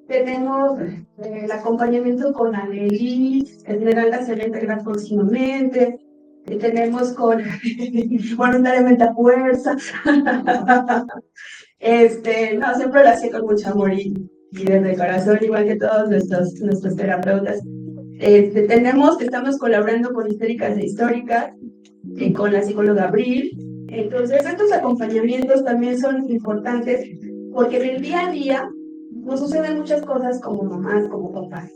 tenemos el acompañamiento con Anelí, Esmeralda se va a integrar próximamente, tenemos con voluntariamente a fuerza. No, siempre lo hacía con mucho amor y desde el corazón, igual que todos nuestros terapeutas. Estamos colaborando con Histéricas e Históricas, con la psicóloga Abril. Entonces, estos acompañamientos también son importantes porque en el día a día nos suceden muchas cosas como mamás, como papás,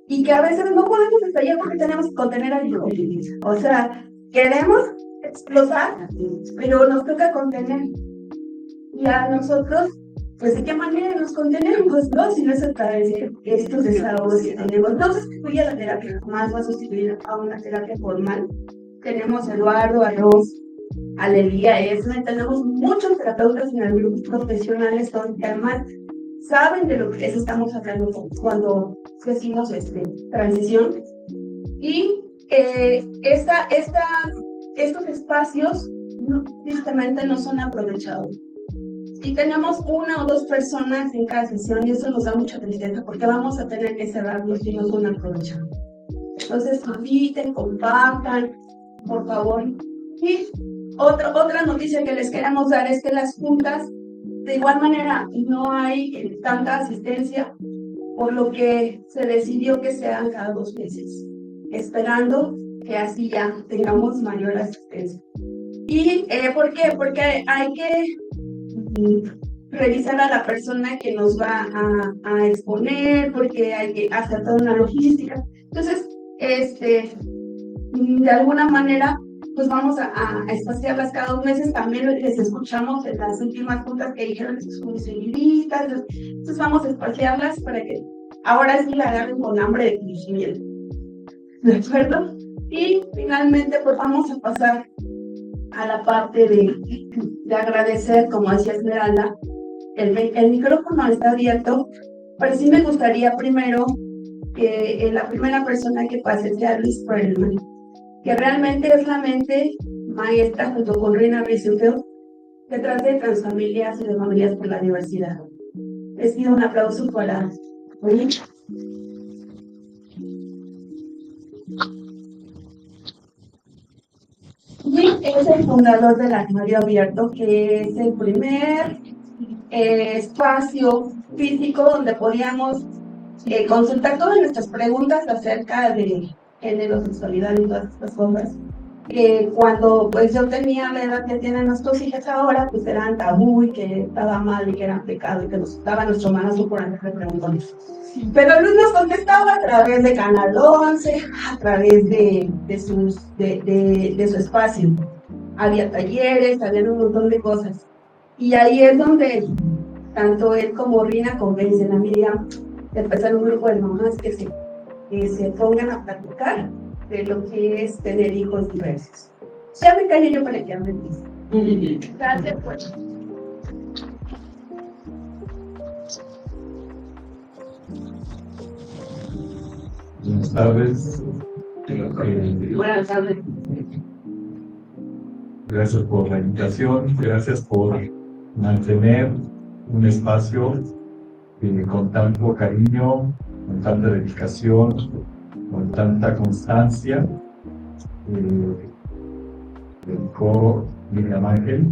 y que a veces no podemos estallar porque tenemos que contener a los niños. O sea, queremos explotar, pero nos toca contener. Y a nosotros, pues de qué manera nos contenemos, ¿no? Si no es a través de estos desahogos que tenemos. No sustituye a la terapia formal, va a sustituir a una terapia formal. Tenemos a Eduardo, a Ros, a Lelía, Esme, tenemos muchos terapeutas en el grupo profesionales que además saben de lo que les estamos hablando cuando decimos transición. Y estos espacios tristemente no son aprovechados. Y tenemos una o dos personas en cada sesión y eso nos da mucha tristeza porque vamos a tener que cerrarlos si no son aprovechados. Entonces, inviten, compartan, por favor. Y otra noticia que les queremos dar es que las juntas, de igual manera, no hay tanta asistencia, por lo que se decidió que sean cada 2 meses, esperando que así ya tengamos mayor asistencia. ¿Y por qué? Porque hay que revisar a la persona que nos va a exponer, porque hay que hacer toda una logística. Entonces, de alguna manera, pues vamos a espaciarlas cada 2 meses. También les escuchamos en las últimas juntas que dijeron que son muy seguiditas. Entonces vamos a espaciarlas para que ahora sí la agarren con hambre de conocimiento. ¿De acuerdo? Y finalmente, pues vamos a pasar a la parte de agradecer, como decía Esmeralda. El micrófono está abierto, pero sí me gustaría primero que la primera persona que pase sea Luis Perlman, que realmente es la mente maestra junto con Reina Riesenfeld detrás de Transfamilias y de Familias por la Diversidad. Les pido un aplauso para Luis. Luis es el fundador del Armario Abierto, que es el primer espacio físico donde podíamos consultar todas nuestras preguntas acerca de género, sexualidad y todas estas cosas. Cuando pues yo tenía la edad que tienen nuestros hijos ahora, pues eran tabú y que estaba mal y que era pecado y que nos daba nuestro manazo por hacerle preguntas. Pero Luis nos contestaba a través de Canal 11, a través de su espacio. había talleres, había un montón de cosas. Y ahí es donde tanto él como Rina convencen a Miriam de empezar un grupo de mamás que se pongan a platicar de lo que es tener hijos diversos. Ya me callé yo para que hablen. Gracias, pues. Buenas tardes. Buenas tardes. Gracias por la invitación, gracias por mantener un espacio con tanto cariño, con tanta dedicación, con tanta constancia. Dedicó Miriam Ángel.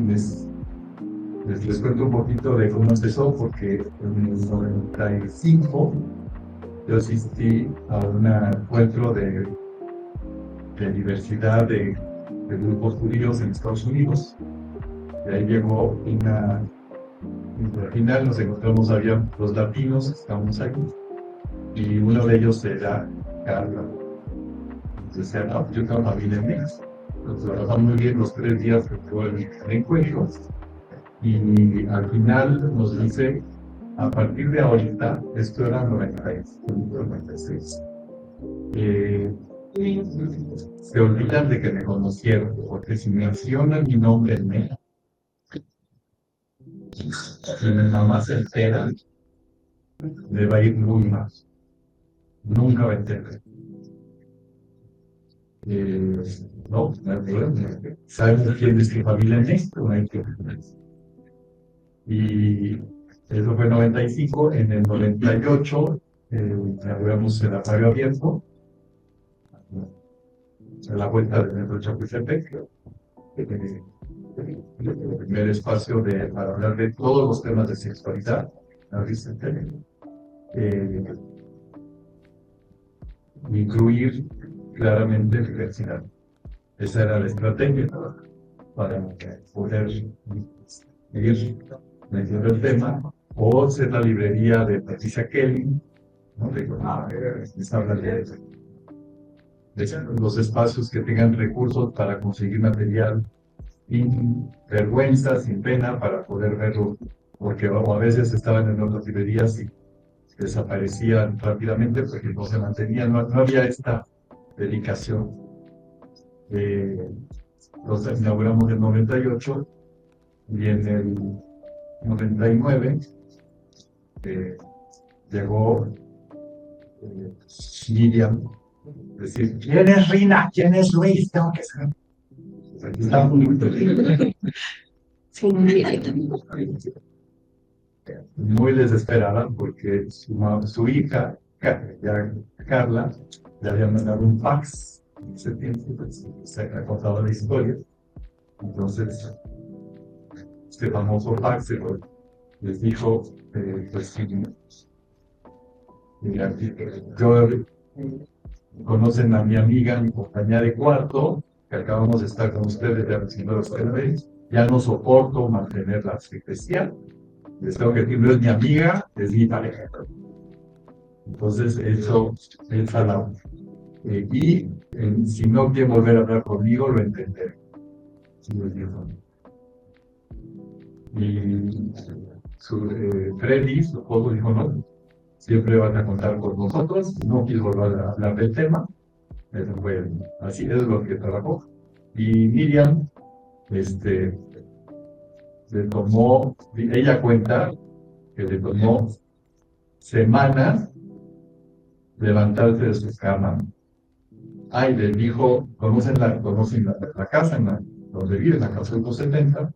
Les cuento un poquito de cómo empezó, porque en el 95 yo asistí a un encuentro de diversidad de grupos judíos en Estados Unidos. Y ahí llegó al final nos encontramos, había los latinos, estábamos ahí, y uno de ellos era Carla. Entonces decía, no, yo tengo familia en México. Nos trabajamos muy bien los 3 días que fue el encuentro. Y al final nos dice, a partir de ahorita, esto era 96, se olvidan de que me conocieron, porque si mencionan mi nombre en México, y mi mamá se entera, le va a ir muy mal. Nunca va a entender. No hay problema. Sabemos quién es mi familia en México, no hay problema. Y eso fue en 95. En el 98 inauguramos el acuario abierto a la vuelta de Metro Chapultepec, el primer espacio para hablar de todos los temas de sexualidad, incluir claramente diversidad. Esa era la estrategia para poder ir metiendo el tema, o ser la librería de Patricia Kelly, ¿no? Habla de los espacios que tengan recursos para conseguir material sin vergüenza, sin pena, para poder verlo, porque a veces estaban en otras librerías y desaparecían rápidamente porque no se mantenían, no había esta dedicación. Entonces inauguramos en 98 y en el 99 llegó Miriam, decir, ¿quién es Rina? ¿Quién es Luis? Tengo que saber. Aquí está muy desesperada porque su hija, Carla, le había mandado un fax en ese tiempo, pues, se ha contado la historia. Entonces, este famoso fax les dijo, pues, mira, conocen a mi amiga, mi compañera de cuarto, que acabamos de estar con ustedes ya recibiendo los ustedes, ya no soporto mantener la secrecía, les tengo que decir, no es mi amiga, es mi pareja. Entonces, eso es a la... y si no quiere volver a hablar conmigo, lo entenderé. Y Freddy, su esposo, dijo, no, siempre van a contar con nosotros, no quiso volver a hablar del tema. Eso fue, así es lo que trabajó. Y Miriam, le tomó, ella cuenta que le tomó semanas levantarse de su cama. Ay, le dijo, conocen la casa donde vive, la casa 170,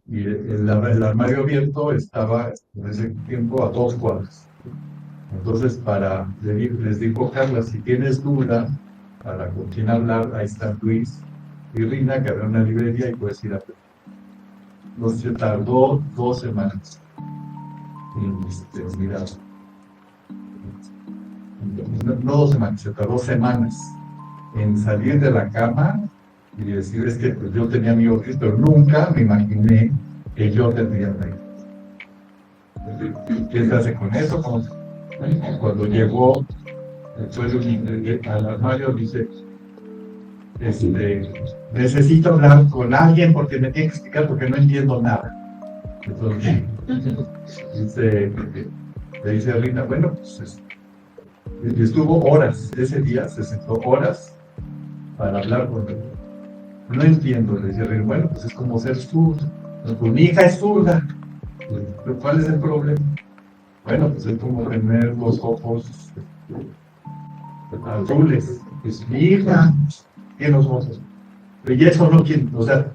y el armario abierto estaba en ese tiempo a 2 cuadras. Entonces, les dijo Carla, si tienes duda para con quién hablar, ahí están Luis y Rina, que había una librería y puedes ir a ver. Entonces tardó 2 semanas en mirar. No 2 semanas, se tardó semanas en salir de la cama y decir, es que pues, yo tenía mi oficio, pero nunca me imaginé que yo tendría ahí. ¿Qué se hace con eso? Cuando llegó después al armario dice, necesito hablar con alguien porque me tiene que explicar porque no entiendo nada. Entonces, le dice a Rita, bueno, pues y estuvo horas, ese día se sentó horas para hablar con él. No entiendo, le dice Rita, bueno, pues es como ser zurdo. Pues mi hija es zurda. ¿Cuál es el problema? Bueno, pues es como tener los ojos azules. Pues mi hija tiene los ojos. Pero ya eso no quiere, o sea,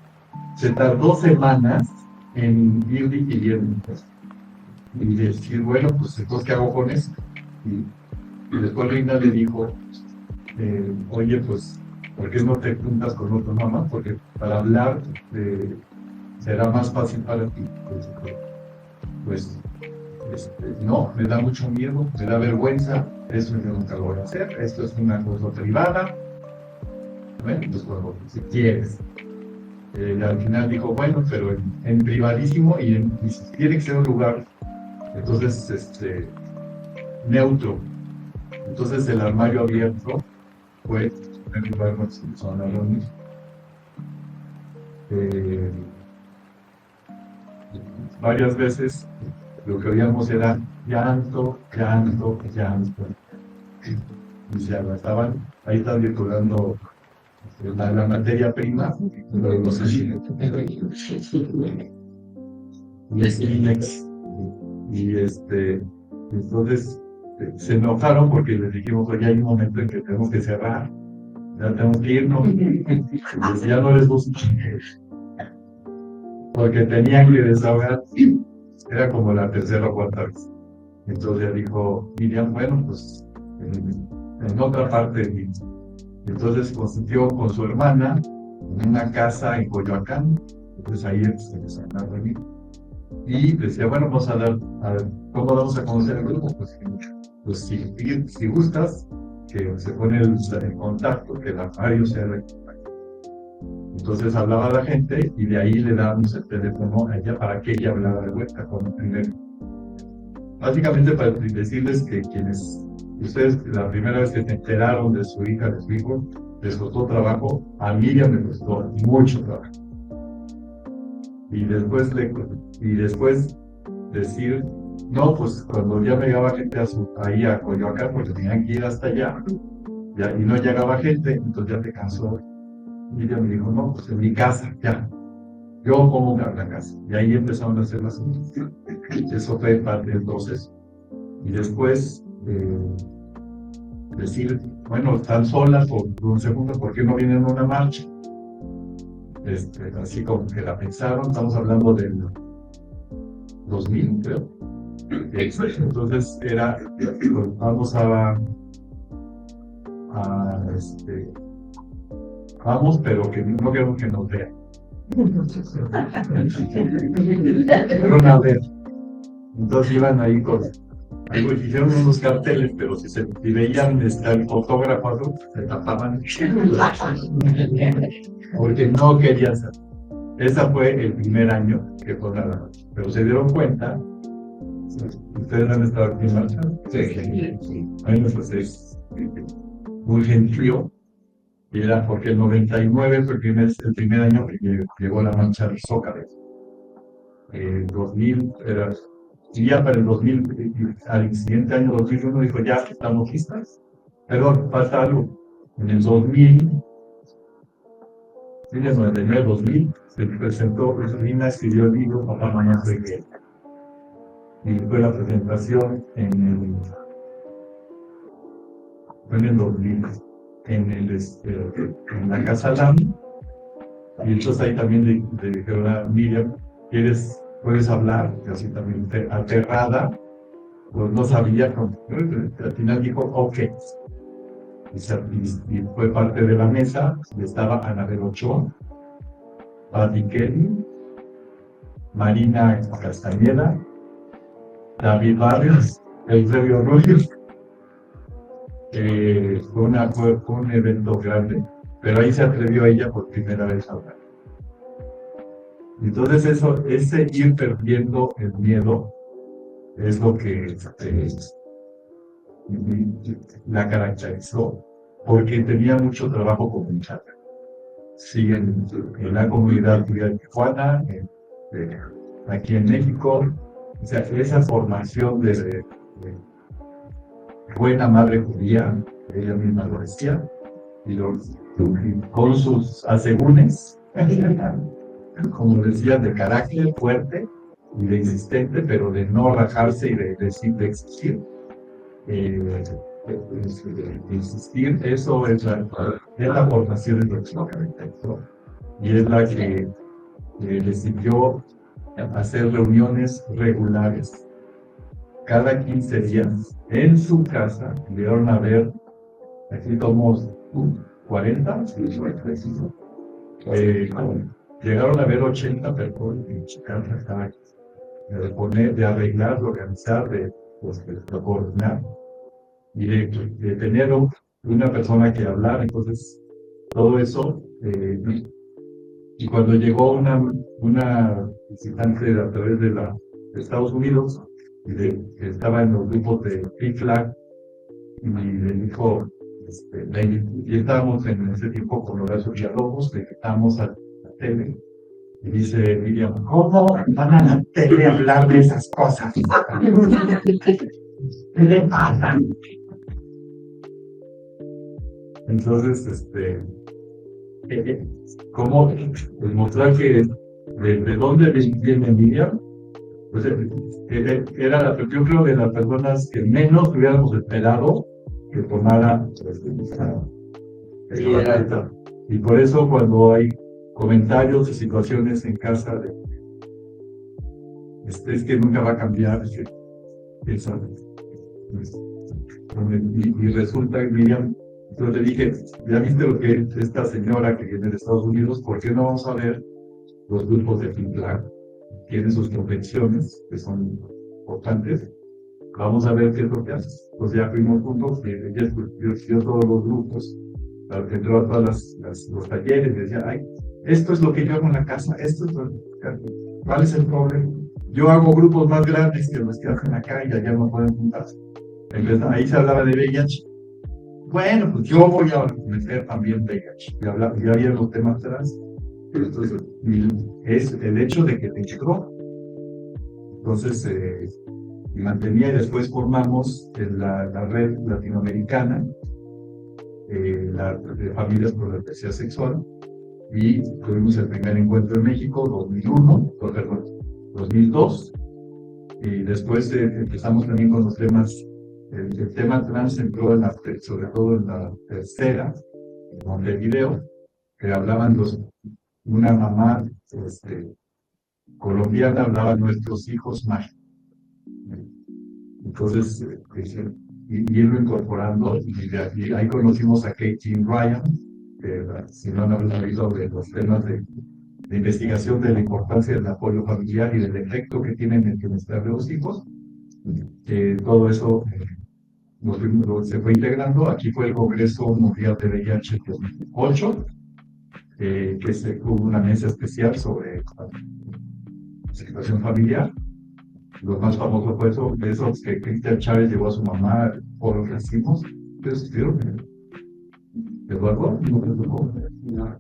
se tardó semanas en ir digiriendo y decir, bueno, pues entonces, ¿qué hago con eso? Y después Reina le dijo, oye, pues, ¿por qué no te juntas con otra mamá? Porque para hablar será más fácil para ti. Pues, no, me da mucho miedo, me da vergüenza, eso yo nunca lo voy a hacer, esto es una cosa privada. Bueno, pues bueno, si quieres. Al final dijo, bueno, pero en privadísimo y tiene que ser un lugar, entonces, neutro. Entonces el armario abierto fue el lugar donde se empezaron a reunir. Varias veces lo que oíamos era llanto, llanto, llanto. Y se aguantaban, ahí están circulando la materia prima, los Kleenex. Y entonces se enojaron porque les dijimos, oye, hay un momento en que tenemos que cerrar, ya tenemos que irnos, y ya no les gusta, porque tenían que desahogar, era como la tercera o cuarta vez. Entonces ya dijo Miriam, bueno, pues en otra parte. Entonces consistió con su hermana en una casa en Coyoacán, entonces ahí se empezaron a reunir. Y decía, bueno, vamos a ver, ¿cómo vamos a conocer el grupo? Pues si gustas, que se pone el contacto, que el armario sea el contacto. Entonces hablaba a la gente y de ahí le dábamos el teléfono a ella para que ella hablara de vuelta con el primero. Básicamente para decirles que ustedes la primera vez que se enteraron de su hija, de su hijo, les costó trabajo, a Miriam me costó mucho trabajo. Y después decir, no, pues cuando ya me llegaba gente ahí a Coyoacán, porque tenían que ir hasta allá, y no llegaba gente, entonces ya te cansó. Y ella me dijo, no, pues en mi casa, ya, yo pongo la casa. Y ahí empezaron a hacer las cosas. Eso fue parte del proceso. Y después decir, bueno, están solas por un segundo, ¿por qué no vienen a una marcha? Así como que la pensaron, estamos hablando del 2000, creo. Entonces era, vamos vamos, pero que no queremos que nos vean. Fueron a ver. Entonces iban ahí hicieron unos carteles, pero si veían el fotógrafo, se tapaban. Porque no querían saber. Ese fue el primer año que fue nada. Pero se dieron cuenta. ¿Ustedes han estado aquí en marcha? Sí. Bueno, pues es muy gentío. Y era porque el 99 fue el primer año que llegó la marcha del Zócalo. El 2000 era. Y ya para el 2000, al siguiente año 2001, dijo, ya estamos listas. Pero falta algo. En el 2000, en el 99, 2000, se presentó, Rina escribió el libro Papá, Mamá, Soy Gay. Y fue la presentación fue en el 2000, en la Casa Lam. Y entonces ahí también le dijeron a Miriam, puedes hablar, y así también aterrada, pues no sabía, al final dijo, ok. Y fue parte de la mesa, y estaba Anabel Ochoa, Patti Kelly, Marina Castañeda, David Barrios, Eusebio Rubio. Fue un evento grande, pero ahí se atrevió ella por primera vez a hablar. Entonces ese ir perdiendo el miedo es lo que la caracterizó porque tenía mucho trabajo comunitario. Sí, en la comunidad judía de Tijuana, aquí en México, o sea, esa formación de buena madre judía, ella misma lo decía, y con sus asegúnes, como decía, de carácter fuerte y de insistente, pero de no rajarse y de exigir. Insistir, eso es la formación de nuestro arquitecto, y es la que decidió hacer reuniones regulares cada 15 días en su casa. Llegaron a ver, aquí somos 40, llegaron a ver 80 personas en su casa, de arreglar, de organizar, de coordinar, y de tener una persona que hablar. Entonces, todo eso, y cuando llegó una visitante a través de Estados Unidos, que estaba en los grupos de PFLAG, y le dijo, y estábamos en ese tiempo con Horacio Villalobos, le invitamos a la tele, y dice Miriam, ¿cómo van a la tele a hablar de esas cosas? ¿Qué le pasa? Entonces, ¿cómo mostrar que de dónde viene Miriam? Pues era, yo creo, de las personas que menos hubiéramos esperado que tomara y por eso cuando hay comentarios y situaciones en casa es que nunca va a cambiar, y resulta que Miriam, yo le dije, ya viste lo que es esta señora que viene de Estados Unidos, ¿por qué no vamos a ver los grupos de FinPlan? Tienen sus convenciones que son importantes, vamos a ver qué es lo que hace. Pues ya fuimos juntos y ella escogió todos los grupos, entró a todos los talleres y decía, ay, esto es lo que yo hago en la casa, esto es lo que, ¿cuál es el problema? Yo hago grupos más grandes que los que hacen acá y allá no pueden juntarse. Entonces, ahí se hablaba de VIH. Bueno, pues yo voy a meter también VIH. Ya había los temas trans. Entonces, es el hecho de que te llegó. Entonces, mantenía, y después formamos la red latinoamericana, de familias por la diversidad sexual, y tuvimos el primer encuentro en México, 2002, y después empezamos también con los temas. El tema trans entró sobre todo en la tercera, en Montevideo, que hablaban una mamá colombiana, hablaba nuestros hijos mágicos. Entonces, irlo incorporando, y ahí conocimos a Katie Ryan, que si no han hablado de los temas de investigación de la importancia del apoyo familiar y del efecto que tienen en el bienestar de los hijos. Todo eso se fue integrando. Aquí fue el Congreso Mundial de VIH 2008, que hubo una mesa especial sobre la situación familiar. Lo más famoso fue eso que Cristian Chávez llevó a su mamá por los racimos. ¿Ustedes vieron? ¿Eduardo? No.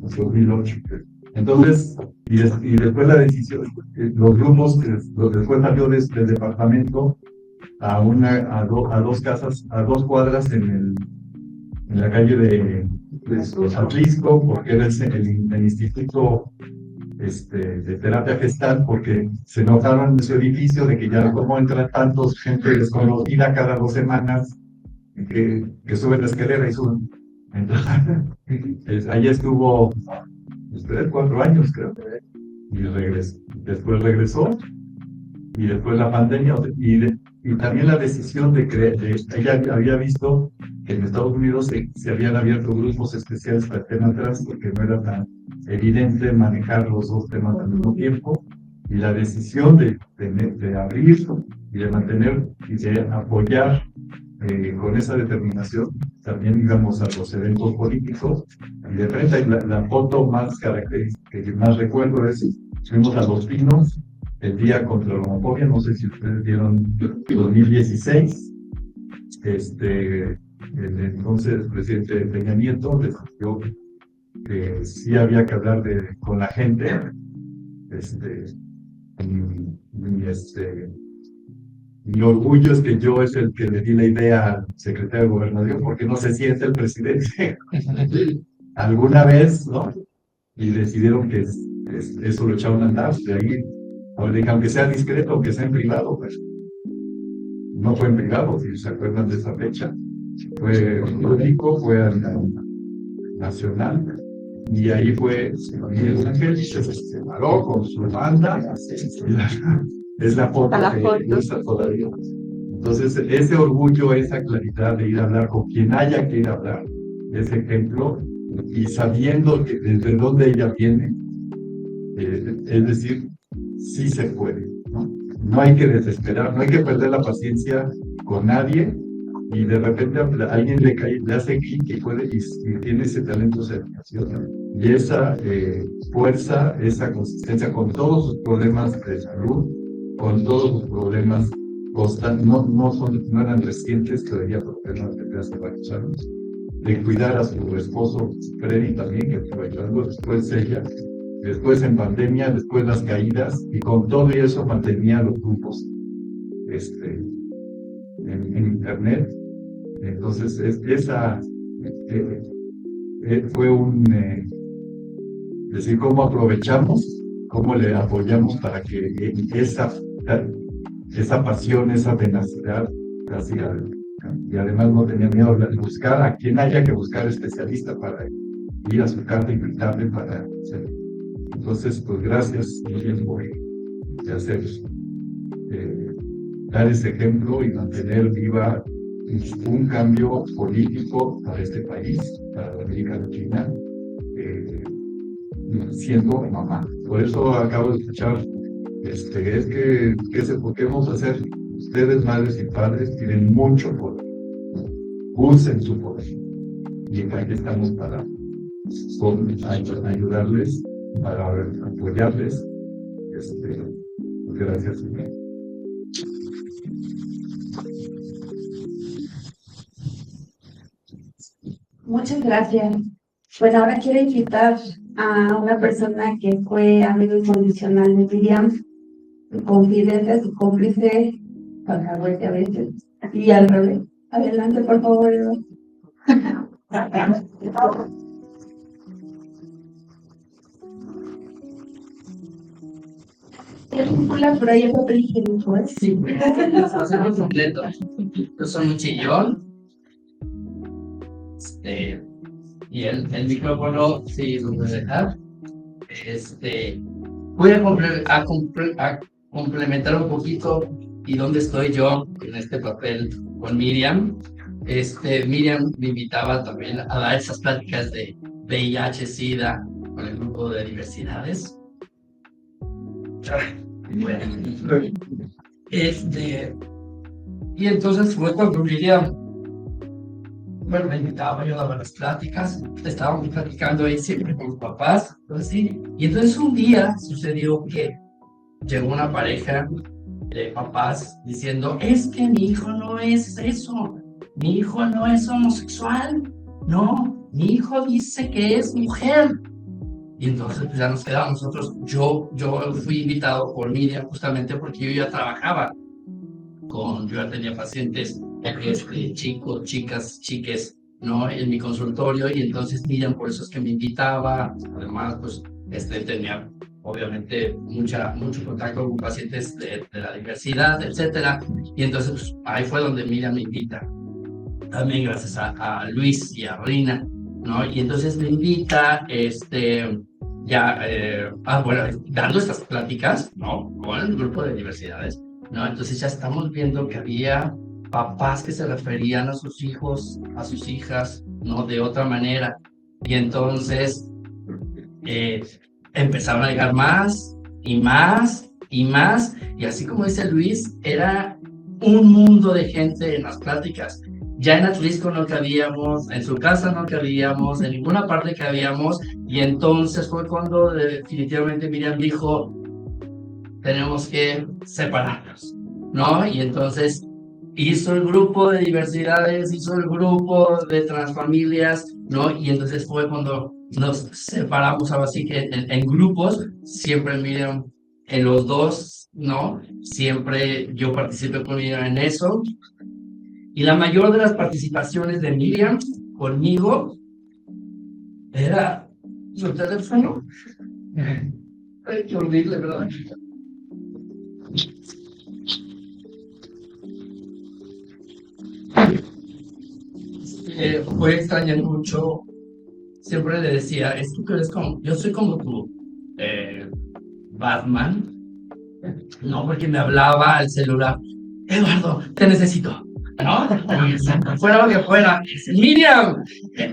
2008. Entonces, y después la decisión, los grupos, después salió del departamento a dos casas, a 2 cuadras en la calle de Atlisco, porque era el instituto de terapia gestal, porque se notaron en su edificio de que ya como entra tantos gente desconocida cada 2 semanas que suben la escalera y suben. Entonces, ahí estuvo 4 años, creo, y después regresó, y después la pandemia, y también la decisión ella había visto que en Estados Unidos se habían abierto grupos especiales para el tema trans, porque no era tan evidente manejar los 2 temas al mismo tiempo, y la decisión de abrir y de mantener y de apoyar con esa determinación también íbamos a los eventos políticos, y de frente la foto más característica que más recuerdo es: fuimos a Los Pinos el Día contra la Homofobia, no sé si ustedes vieron 2016, el entonces presidente Peña Nieto decidió que sí había que hablar con la gente, mi orgullo es que yo es el que le di la idea al secretario de Gobernación, porque no sé si es el presidente alguna vez, ¿no? Y decidieron que eso lo echaron a andar, de ahí, aunque sea discreto, aunque sea en privado, pues no fue en privado, si se acuerdan de esa fecha, fue público, fue nacional, y ahí fue Miguel Ángel, se paró con su banda, es la foto que usa todavía. Entonces, ese orgullo, esa claridad de ir a hablar con quien haya que ir a hablar, ese ejemplo, y sabiendo que desde dónde ella viene, es decir, sí se puede, ¿no? No hay que desesperar, no hay que perder la paciencia con nadie, y de repente a alguien le hace clic y tiene ese talento, esa educación, y esa fuerza, esa consistencia con todos sus problemas de salud, con todos sus problemas constantes, no eran recientes, todavía problemas de hace varios años, de cuidar a su esposo Freddy también, que estuvo ayudando, después ella, después en pandemia, después las caídas, y con todo eso mantenía los grupos en internet. Entonces, esa fue decir, cómo aprovechamos, cómo le apoyamos para que esa pasión, esa tenacidad, y además no tenía miedo de buscar a quien haya que buscar especialista para ir a su casa y gritarle para hacer. Entonces, pues gracias por dar ese ejemplo y mantener viva un cambio político para este país, para América Latina, siendo mamá. Por eso acabo de escuchar, ¿qué vamos a hacer? Ustedes, madres y padres, tienen mucho poder. Usen su poder. Y aquí estamos para ayudarles, para apoyarles. Gracias. Muchas gracias. Pues ahora quiero invitar a una persona que fue amigo incondicional de Miriam, su confidente, su cómplice, alcahuete a veces, y al revés. Adelante, por favor. Por ahí el papel higiénico, ¿eh? Sí, lo hacemos completo. Yo soy un chillón. Y el micrófono, sí, lo voy a dejar. Voy a complementar un poquito y dónde estoy yo en este papel con Miriam. Miriam me invitaba también a dar esas pláticas de VIH-Sida con el grupo de diversidades. Bueno, y entonces fue cuando Miriam, bueno, me invitaba, yo daba las pláticas, estábamos platicando ahí siempre con los papás, así, y entonces un día sucedió que llegó una pareja de papás diciendo, es que mi hijo no es eso, mi hijo no es homosexual, no, mi hijo dice que es mujer. Y entonces pues ya nos quedamos nosotros. Yo fui invitado por Miriam justamente porque yo ya trabajaba yo ya tenía pacientes, chicos, chicas, chiques, ¿no? En mi consultorio, y entonces Miriam por eso es que me invitaba. Además, pues tenía obviamente mucho contacto con pacientes de la diversidad, etcétera. Y entonces pues, ahí fue donde Miriam me invita. También gracias a Luis y a Rina, ¿no? Y entonces me invita, dando estas pláticas, ¿no? Con el grupo de diversidades, ¿no? Entonces ya estamos viendo que había papás que se referían a sus hijos, a sus hijas, ¿no? De otra manera. Y entonces empezaron a llegar más y más y más. Y así como dice Luis, era un mundo de gente en las pláticas. Ya en Atlisco no cabíamos, en su casa no cabíamos, en ninguna parte cabíamos, y entonces fue cuando definitivamente Miriam dijo, tenemos que separarnos, ¿no? Y entonces hizo el grupo de diversidades, hizo el grupo de transfamilias, ¿no? Y entonces fue cuando nos separamos, ahora sí que en grupos, siempre Miriam en los dos, ¿no? Siempre yo participé con ella en eso. Y la mayor de las participaciones de Miriam conmigo era su teléfono. Ay, qué horrible, ¿verdad? Voy a extrañar mucho. Siempre le decía, es que tú eres como, yo soy como tú, Batman. No, porque me hablaba al celular. Eduardo, te necesito. ¿No? Fuera lo que fuera. Miriam,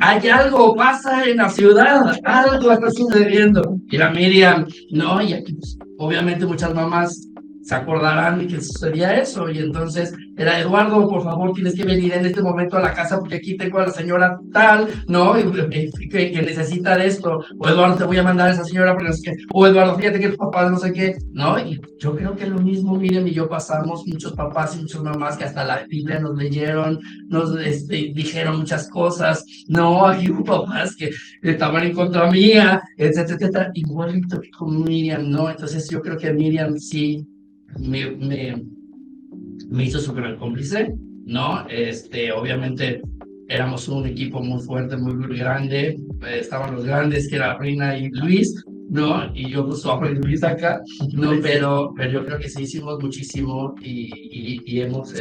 hay algo, pasa en la ciudad, algo está sucediendo. Y la Miriam, no, y aquí, pues, obviamente muchas mamás se acordarán de que sucedía eso. Y entonces era, Eduardo, por favor, tienes que venir en este momento a la casa porque aquí tengo a la señora tal, ¿no? Que necesita de esto. O Eduardo, te voy a mandar a esa señora porque no sé qué. O Eduardo, fíjate que tus papás no sé qué, ¿no? Y yo creo que lo mismo, Miriam y yo pasamos, muchos papás y muchas mamás que hasta la Biblia nos leyeron, nos dijeron muchas cosas, ¿no? Aquí hubo papás que estaban en contra mía, etcétera, etcétera. Igualito que con Miriam, ¿no? Entonces yo creo que Miriam sí me hizo su gran cómplice, ¿no? Obviamente éramos un equipo muy fuerte, muy grande, estaban los grandes que era Reina y Luis, ¿no? Y yo pues a Luis acá, ¿no? Pero yo creo que sí hicimos muchísimo y hemos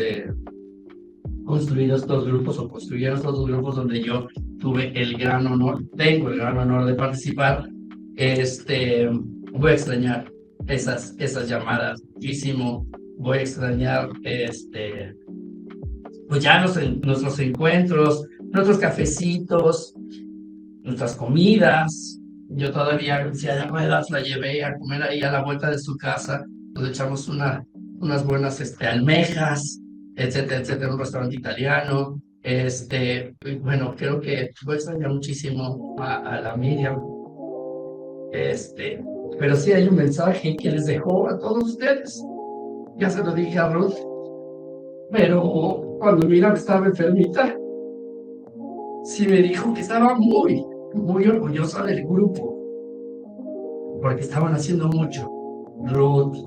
construido estos grupos o construyeron estos dos grupos donde yo tuve el gran honor, tengo el gran honor de participar. Voy a extrañar esas llamadas muchísimo. Voy a extrañar pues ya nuestros encuentros, nuestros cafecitos, nuestras comidas. Yo todavía en silla de ruedas la llevé a comer ahí a la vuelta de su casa. Nos echamos unas buenas almejas, etcétera, etcétera, un restaurante italiano. Bueno, creo que voy a extrañar muchísimo a la Miriam. Pero sí hay un mensaje que les dejó a todos ustedes. Ya se lo dije a Ruth, pero cuando Miriam estaba enfermita, sí me dijo que estaba muy orgullosa del grupo, porque estaban haciendo mucho. Ruth,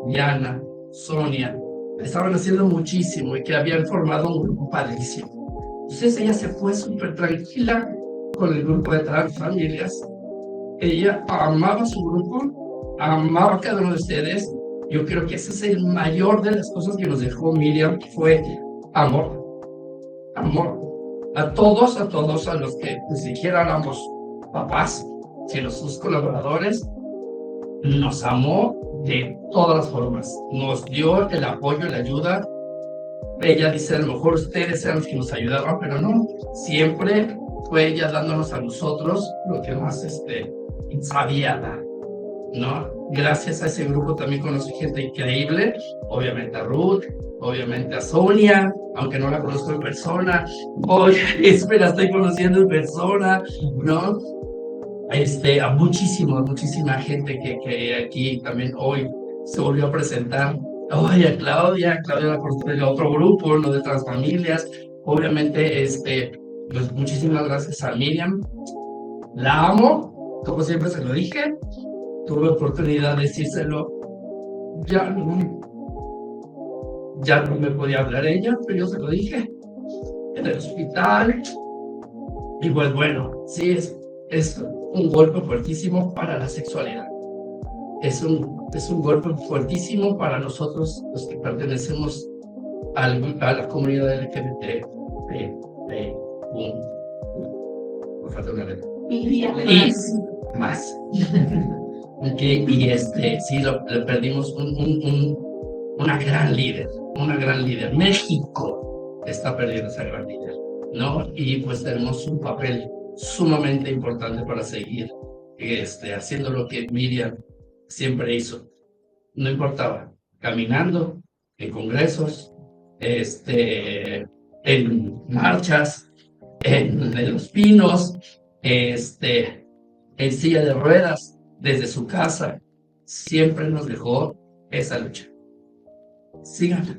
Diana, Sonia, estaban haciendo muchísimo y que habían formado un grupo padrísimo. Entonces ella se fue súper tranquila con el grupo de Transfamilias. Ella amaba su grupo, amaba a cada uno de ustedes. Yo creo que ese es el mayor de las cosas que nos dejó Miriam, que fue amor. Amor. A todos a los que ni siquiera éramos papás, sino sus colaboradores, nos amó de todas las formas. Nos dio el apoyo, la ayuda. Ella dice, a lo mejor ustedes eran los que nos ayudaban, pero no. Siempre fue ella dándonos a nosotros lo que más sabía dar, ¿no? Gracias a ese grupo también conocí gente increíble, obviamente a Ruth, obviamente a Sonia, aunque no la conozco en persona, hoy la estoy conociendo en persona, ¿no? A muchísima gente que aquí también hoy se volvió a presentar. Oye, a Claudia la conocí de otro grupo, ¿no? De Transfamilias, obviamente, pues muchísimas gracias a Miriam, la amo, como siempre se lo dije. Tuve oportunidad de decírselo, ya no me podía hablar ella, pero yo se lo dije en el hospital. Y pues bueno, sí, es un golpe fuertísimo para la sexualidad. Es un golpe fuertísimo para nosotros, los que pertenecemos a la comunidad LGBT. Me falta una letra. Y más. Y sí, le perdimos una gran líder. México está perdiendo esa gran líder, ¿no? Y pues tenemos un papel sumamente importante para seguir haciendo lo que Miriam siempre hizo. No importaba, caminando, en congresos, en marchas, en Los Pinos, en silla de ruedas, desde su casa, siempre nos dejó esa lucha. Síganla.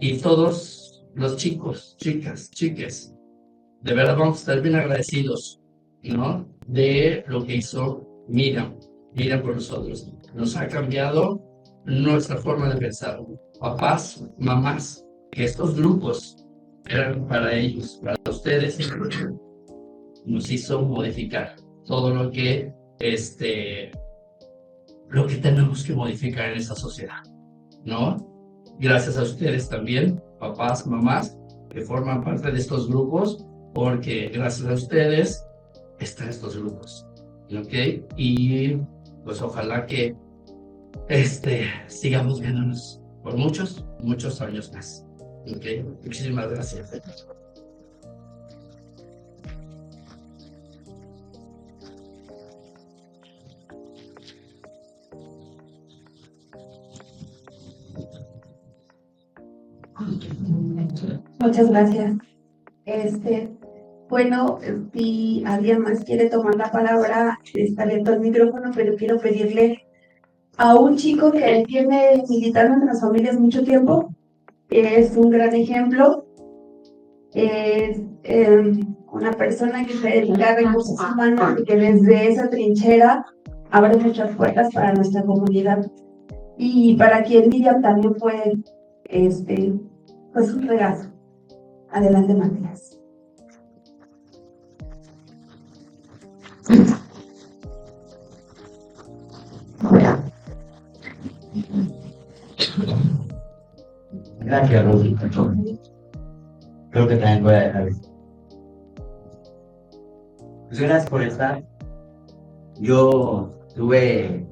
Y todos los chicos, chicas, chiques, de verdad vamos a estar bien agradecidos, ¿no? De lo que hizo Miriam por nosotros. Nos ha cambiado nuestra forma de pensar. Papás, mamás, que estos grupos eran para ellos, para ustedes, nos hizo modificar todo lo que tenemos que modificar en esta sociedad, ¿no? Gracias a ustedes también, papás, mamás, que forman parte de estos grupos, porque gracias a ustedes están estos grupos, ¿ok? Y pues ojalá que sigamos viéndonos por muchos, muchos años más, ¿ok? Muchísimas gracias. Muchas gracias. Bueno, si alguien más quiere tomar la palabra, está abierto el micrófono, pero quiero pedirle a un chico que tiene militando en las familias mucho tiempo, es un gran ejemplo, es una persona que se dedica a recursos humanos y que desde esa trinchera abre muchas puertas para nuestra comunidad y para quien Miriam también fue pues un regalo. Adelante, Matías. Gracias, Rosy. Creo que también voy a dejar esto. Pues gracias por estar. Yo tuve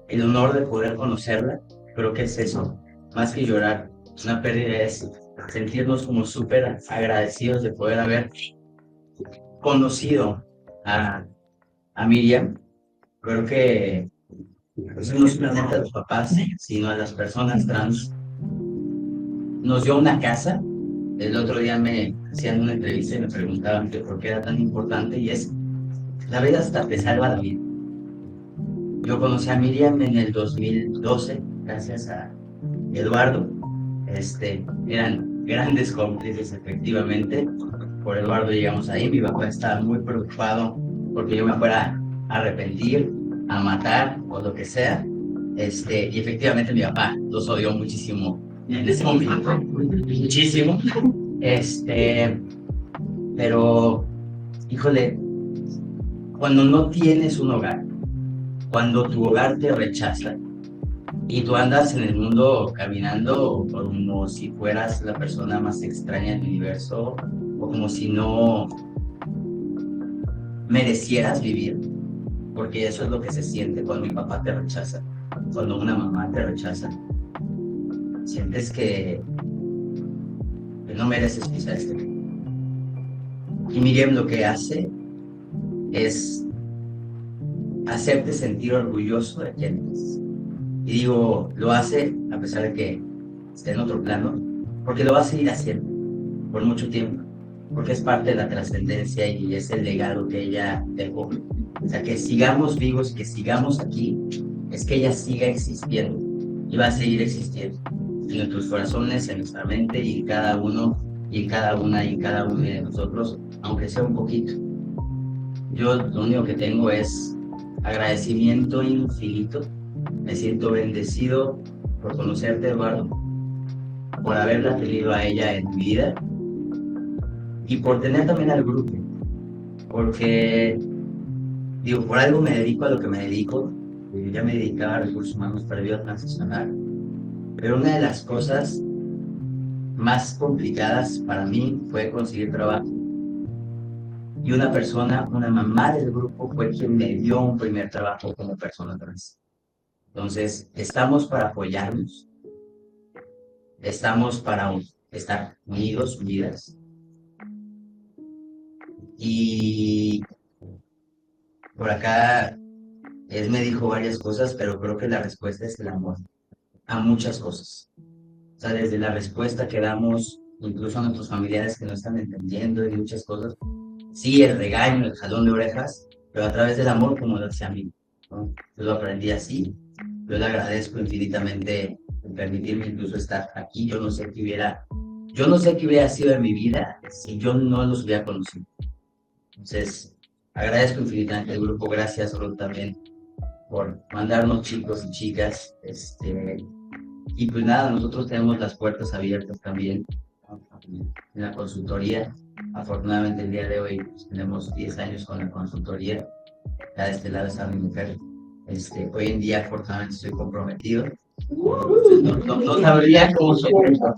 el honor de poder conocerla. Creo que es eso, más que llorar. Una pérdida es sentirnos como súper agradecidos de poder haber conocido a Miriam. Creo que pues, no solamente a los papás, sino a las personas trans. Nos dio una casa. El otro día me hacían una entrevista y me preguntaban que por qué era tan importante, y es, la vida hasta te salva la vida. Yo conocí a Miriam en el 2012, gracias a Eduardo. Eran grandes cómplices, efectivamente. Por Eduardo llegamos ahí. Mi papá estaba muy preocupado porque yo me fuera a arrepentir, a matar o lo que sea. Y efectivamente mi papá los odió muchísimo en ese momento, muchísimo. Pero, híjole, cuando no tienes un hogar, cuando tu hogar te rechaza y tú andas en el mundo caminando como si fueras la persona más extraña del universo o como si no merecieras vivir, porque eso es lo que se siente cuando mi papá te rechaza, cuando una mamá te rechaza. Sientes que no mereces pisar este mundo. Y Miriam lo que hace es hacerte sentir orgulloso de quién eres. Y digo, lo hace a pesar de que esté en otro plano, porque lo va a seguir haciendo por mucho tiempo, porque es parte de la trascendencia y es el legado que ella dejó. O sea, que sigamos vivos, que sigamos aquí, es que ella siga existiendo y va a seguir existiendo en nuestros corazones, en nuestra mente y en cada uno y en cada una y en cada uno de nosotros, aunque sea un poquito. Yo lo único que tengo es agradecimiento infinito. Me siento bendecido por conocerte, Eduardo, por haberla tenido a ella en mi vida y por tener también al grupo, porque, digo, por algo me dedico a lo que me dedico. Yo ya me dedicaba a recursos humanos para vida transicional, pero una de las cosas más complicadas para mí fue conseguir trabajo. Y una persona, una mamá del grupo, fue quien me dio un primer trabajo como persona trans. Entonces, estamos para apoyarnos, estamos para estar unidos, unidas. Y por acá, él me dijo varias cosas, pero creo que la respuesta es el amor a muchas cosas. O sea, desde la respuesta que damos, incluso a nuestros familiares que no están entendiendo y muchas cosas. Sí, el regaño, el jalón de orejas, pero a través del amor, como lo decía a mí, ¿no? Yo lo aprendí así. Yo le agradezco infinitamente por permitirme incluso estar aquí. Yo no sé qué hubiera sido en mi vida si yo no los hubiera conocido. Entonces, agradezco infinitamente al grupo. Gracias, Ruth, también por mandarnos chicos y chicas. Y pues nada, nosotros tenemos las puertas abiertas también en la consultoría. Afortunadamente el día de hoy pues, tenemos 10 años con la consultoría. Ya de este lado está mi mujer. Hoy en día afortunadamente estoy comprometido. No sabría cómo soportar.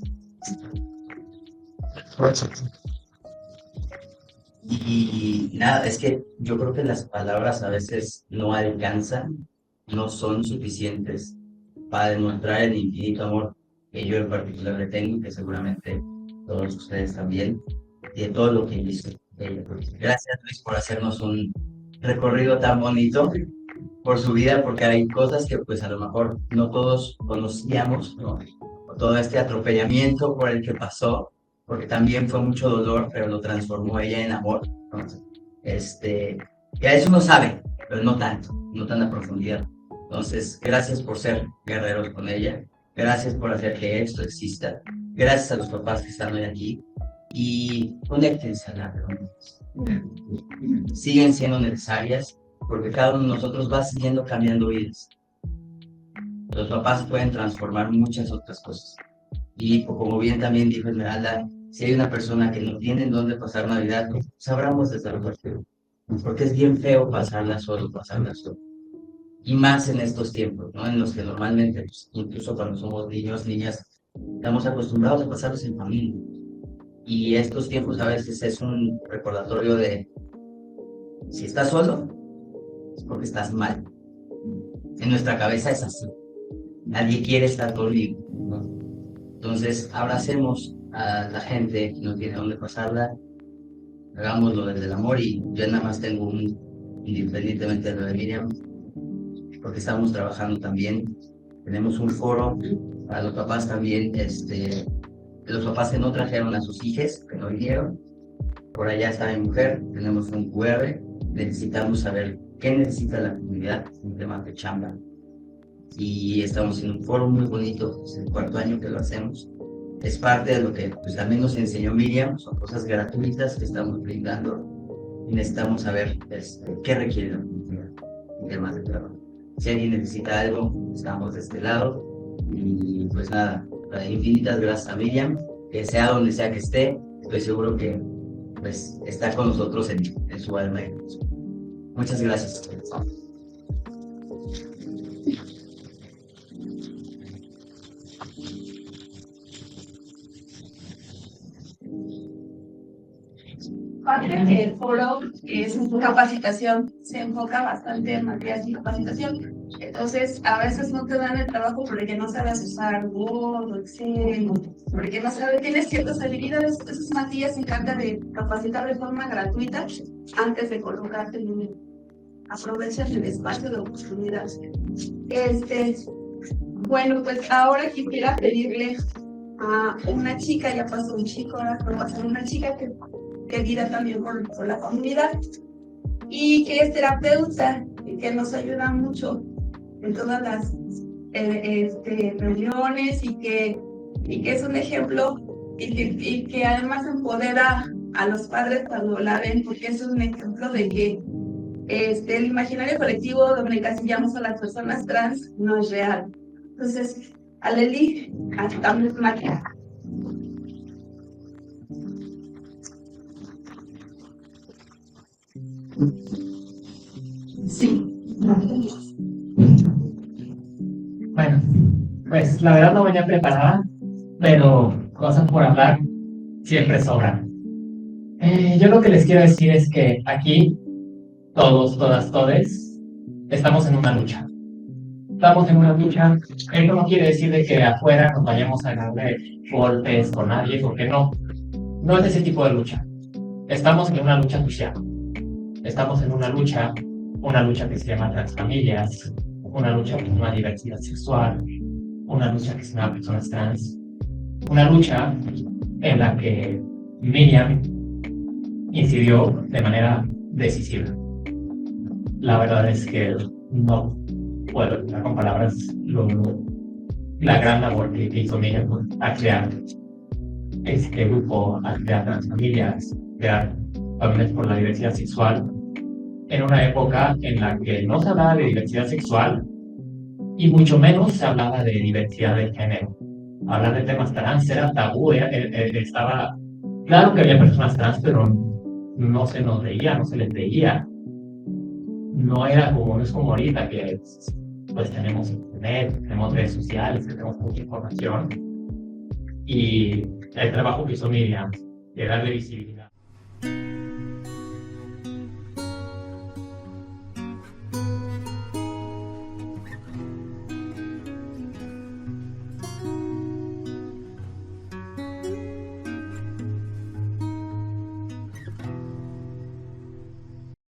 Y nada, es que yo creo que las palabras a veces no alcanzan, no son suficientes para demostrar el infinito amor que yo en particular le tengo y que seguramente todos ustedes también, y de todo lo que hizo ella. Gracias, Luis, por hacernos un recorrido tan bonito por su vida, porque hay cosas que pues a lo mejor no todos conocíamos, ¿no? O todo este atropellamiento por el que pasó, porque también fue mucho dolor, pero lo transformó ella en amor, ¿no? Y a eso no sabe, pero no tanto, no tan a profundidad. Entonces, gracias por ser guerreros con ella, gracias por hacer que esto exista, gracias a los papás que están hoy aquí, y conéctense a las reuniones. Siguen siendo necesarias, porque cada uno de nosotros va siguiendo cambiando vidas. Los papás pueden transformar muchas otras cosas. Y como bien también dijo Esmeralda, si hay una persona que no tiene en dónde pasar Navidad, sabramos desde lo partido. Porque es bien feo pasarla solo. Y más en estos tiempos, ¿no? En los que normalmente, pues, incluso cuando somos niños, niñas, estamos acostumbrados a pasarlos en familia. Y estos tiempos a veces es un recordatorio de, si estás solo, es porque estás mal. En nuestra cabeza es así. Nadie quiere estar conmigo, ¿no? Entonces, abracemos a la gente que no tiene dónde pasarla, hagámoslo desde el amor, y yo nada más tengo independientemente de lo de Miriam, porque estamos trabajando también, tenemos un foro para los papás también, los papás que no trajeron a sus hijas, que no vinieron, por allá está mi mujer, tenemos un QR, necesitamos saber qué necesita la comunidad, un tema de chamba, y estamos en un foro muy bonito, es el 4º año que lo hacemos, es parte de lo que pues, también nos enseñó Miriam, son cosas gratuitas que estamos brindando, y necesitamos saber qué requiere la comunidad en temas de trabajo. Si alguien necesita algo, estamos de este lado, y pues nada, infinitas gracias a Miriam, que sea donde sea que esté, estoy seguro que pues, está con nosotros en su alma. Muchas gracias. Parte del foro es capacitación, se enfoca bastante en materias de capacitación. Entonces, a veces no te dan el trabajo porque no sabes usar Word o Excel, porque no sabes, tienes ciertas habilidades. Entonces, Matías se encarga de capacitar de forma gratuita antes de colocarte en aprovechar el espacio de oportunidad. Bueno, pues ahora quisiera pedirle a una chica, ya pasó un chico, ahora va a pasar una chica que querida también por la comunidad y que es terapeuta y que nos ayuda mucho en todas las reuniones y que es un ejemplo y que además empodera a los padres cuando la ven, porque es un ejemplo de que el imaginario colectivo donde encasillamos a las personas trans no es real. Entonces, Aleli, estamos máquina. Sí. Bueno, pues la verdad no venía preparada, pero cosas por hablar siempre sobran. Yo lo que les quiero decir es que aquí todos, todas, todes estamos en una lucha. Estamos en una lucha. Esto no quiere decir de que afuera nos vayamos a darle golpes con nadie, porque no. No es ese tipo de lucha. Estamos en una lucha social. Estamos en una lucha que se llama transfamilias, una lucha que se llama diversidad sexual, una lucha que se llama personas trans, una lucha en la que Miriam incidió de manera decisiva. La verdad es que no puedo explicar con palabras la gran labor que hizo Miriam a crear este grupo, a crear Transfamilias, crear familias por la diversidad sexual, en una época en la que no se hablaba de diversidad sexual y mucho menos se hablaba de diversidad de género. Hablar de temas trans era tabú, estaba claro que había personas trans, pero no se nos veía, no se les veía. No es como ahorita que pues tenemos internet, tenemos redes sociales, que tenemos mucha información. Y el trabajo que hizo Miriam de darle visibilidad.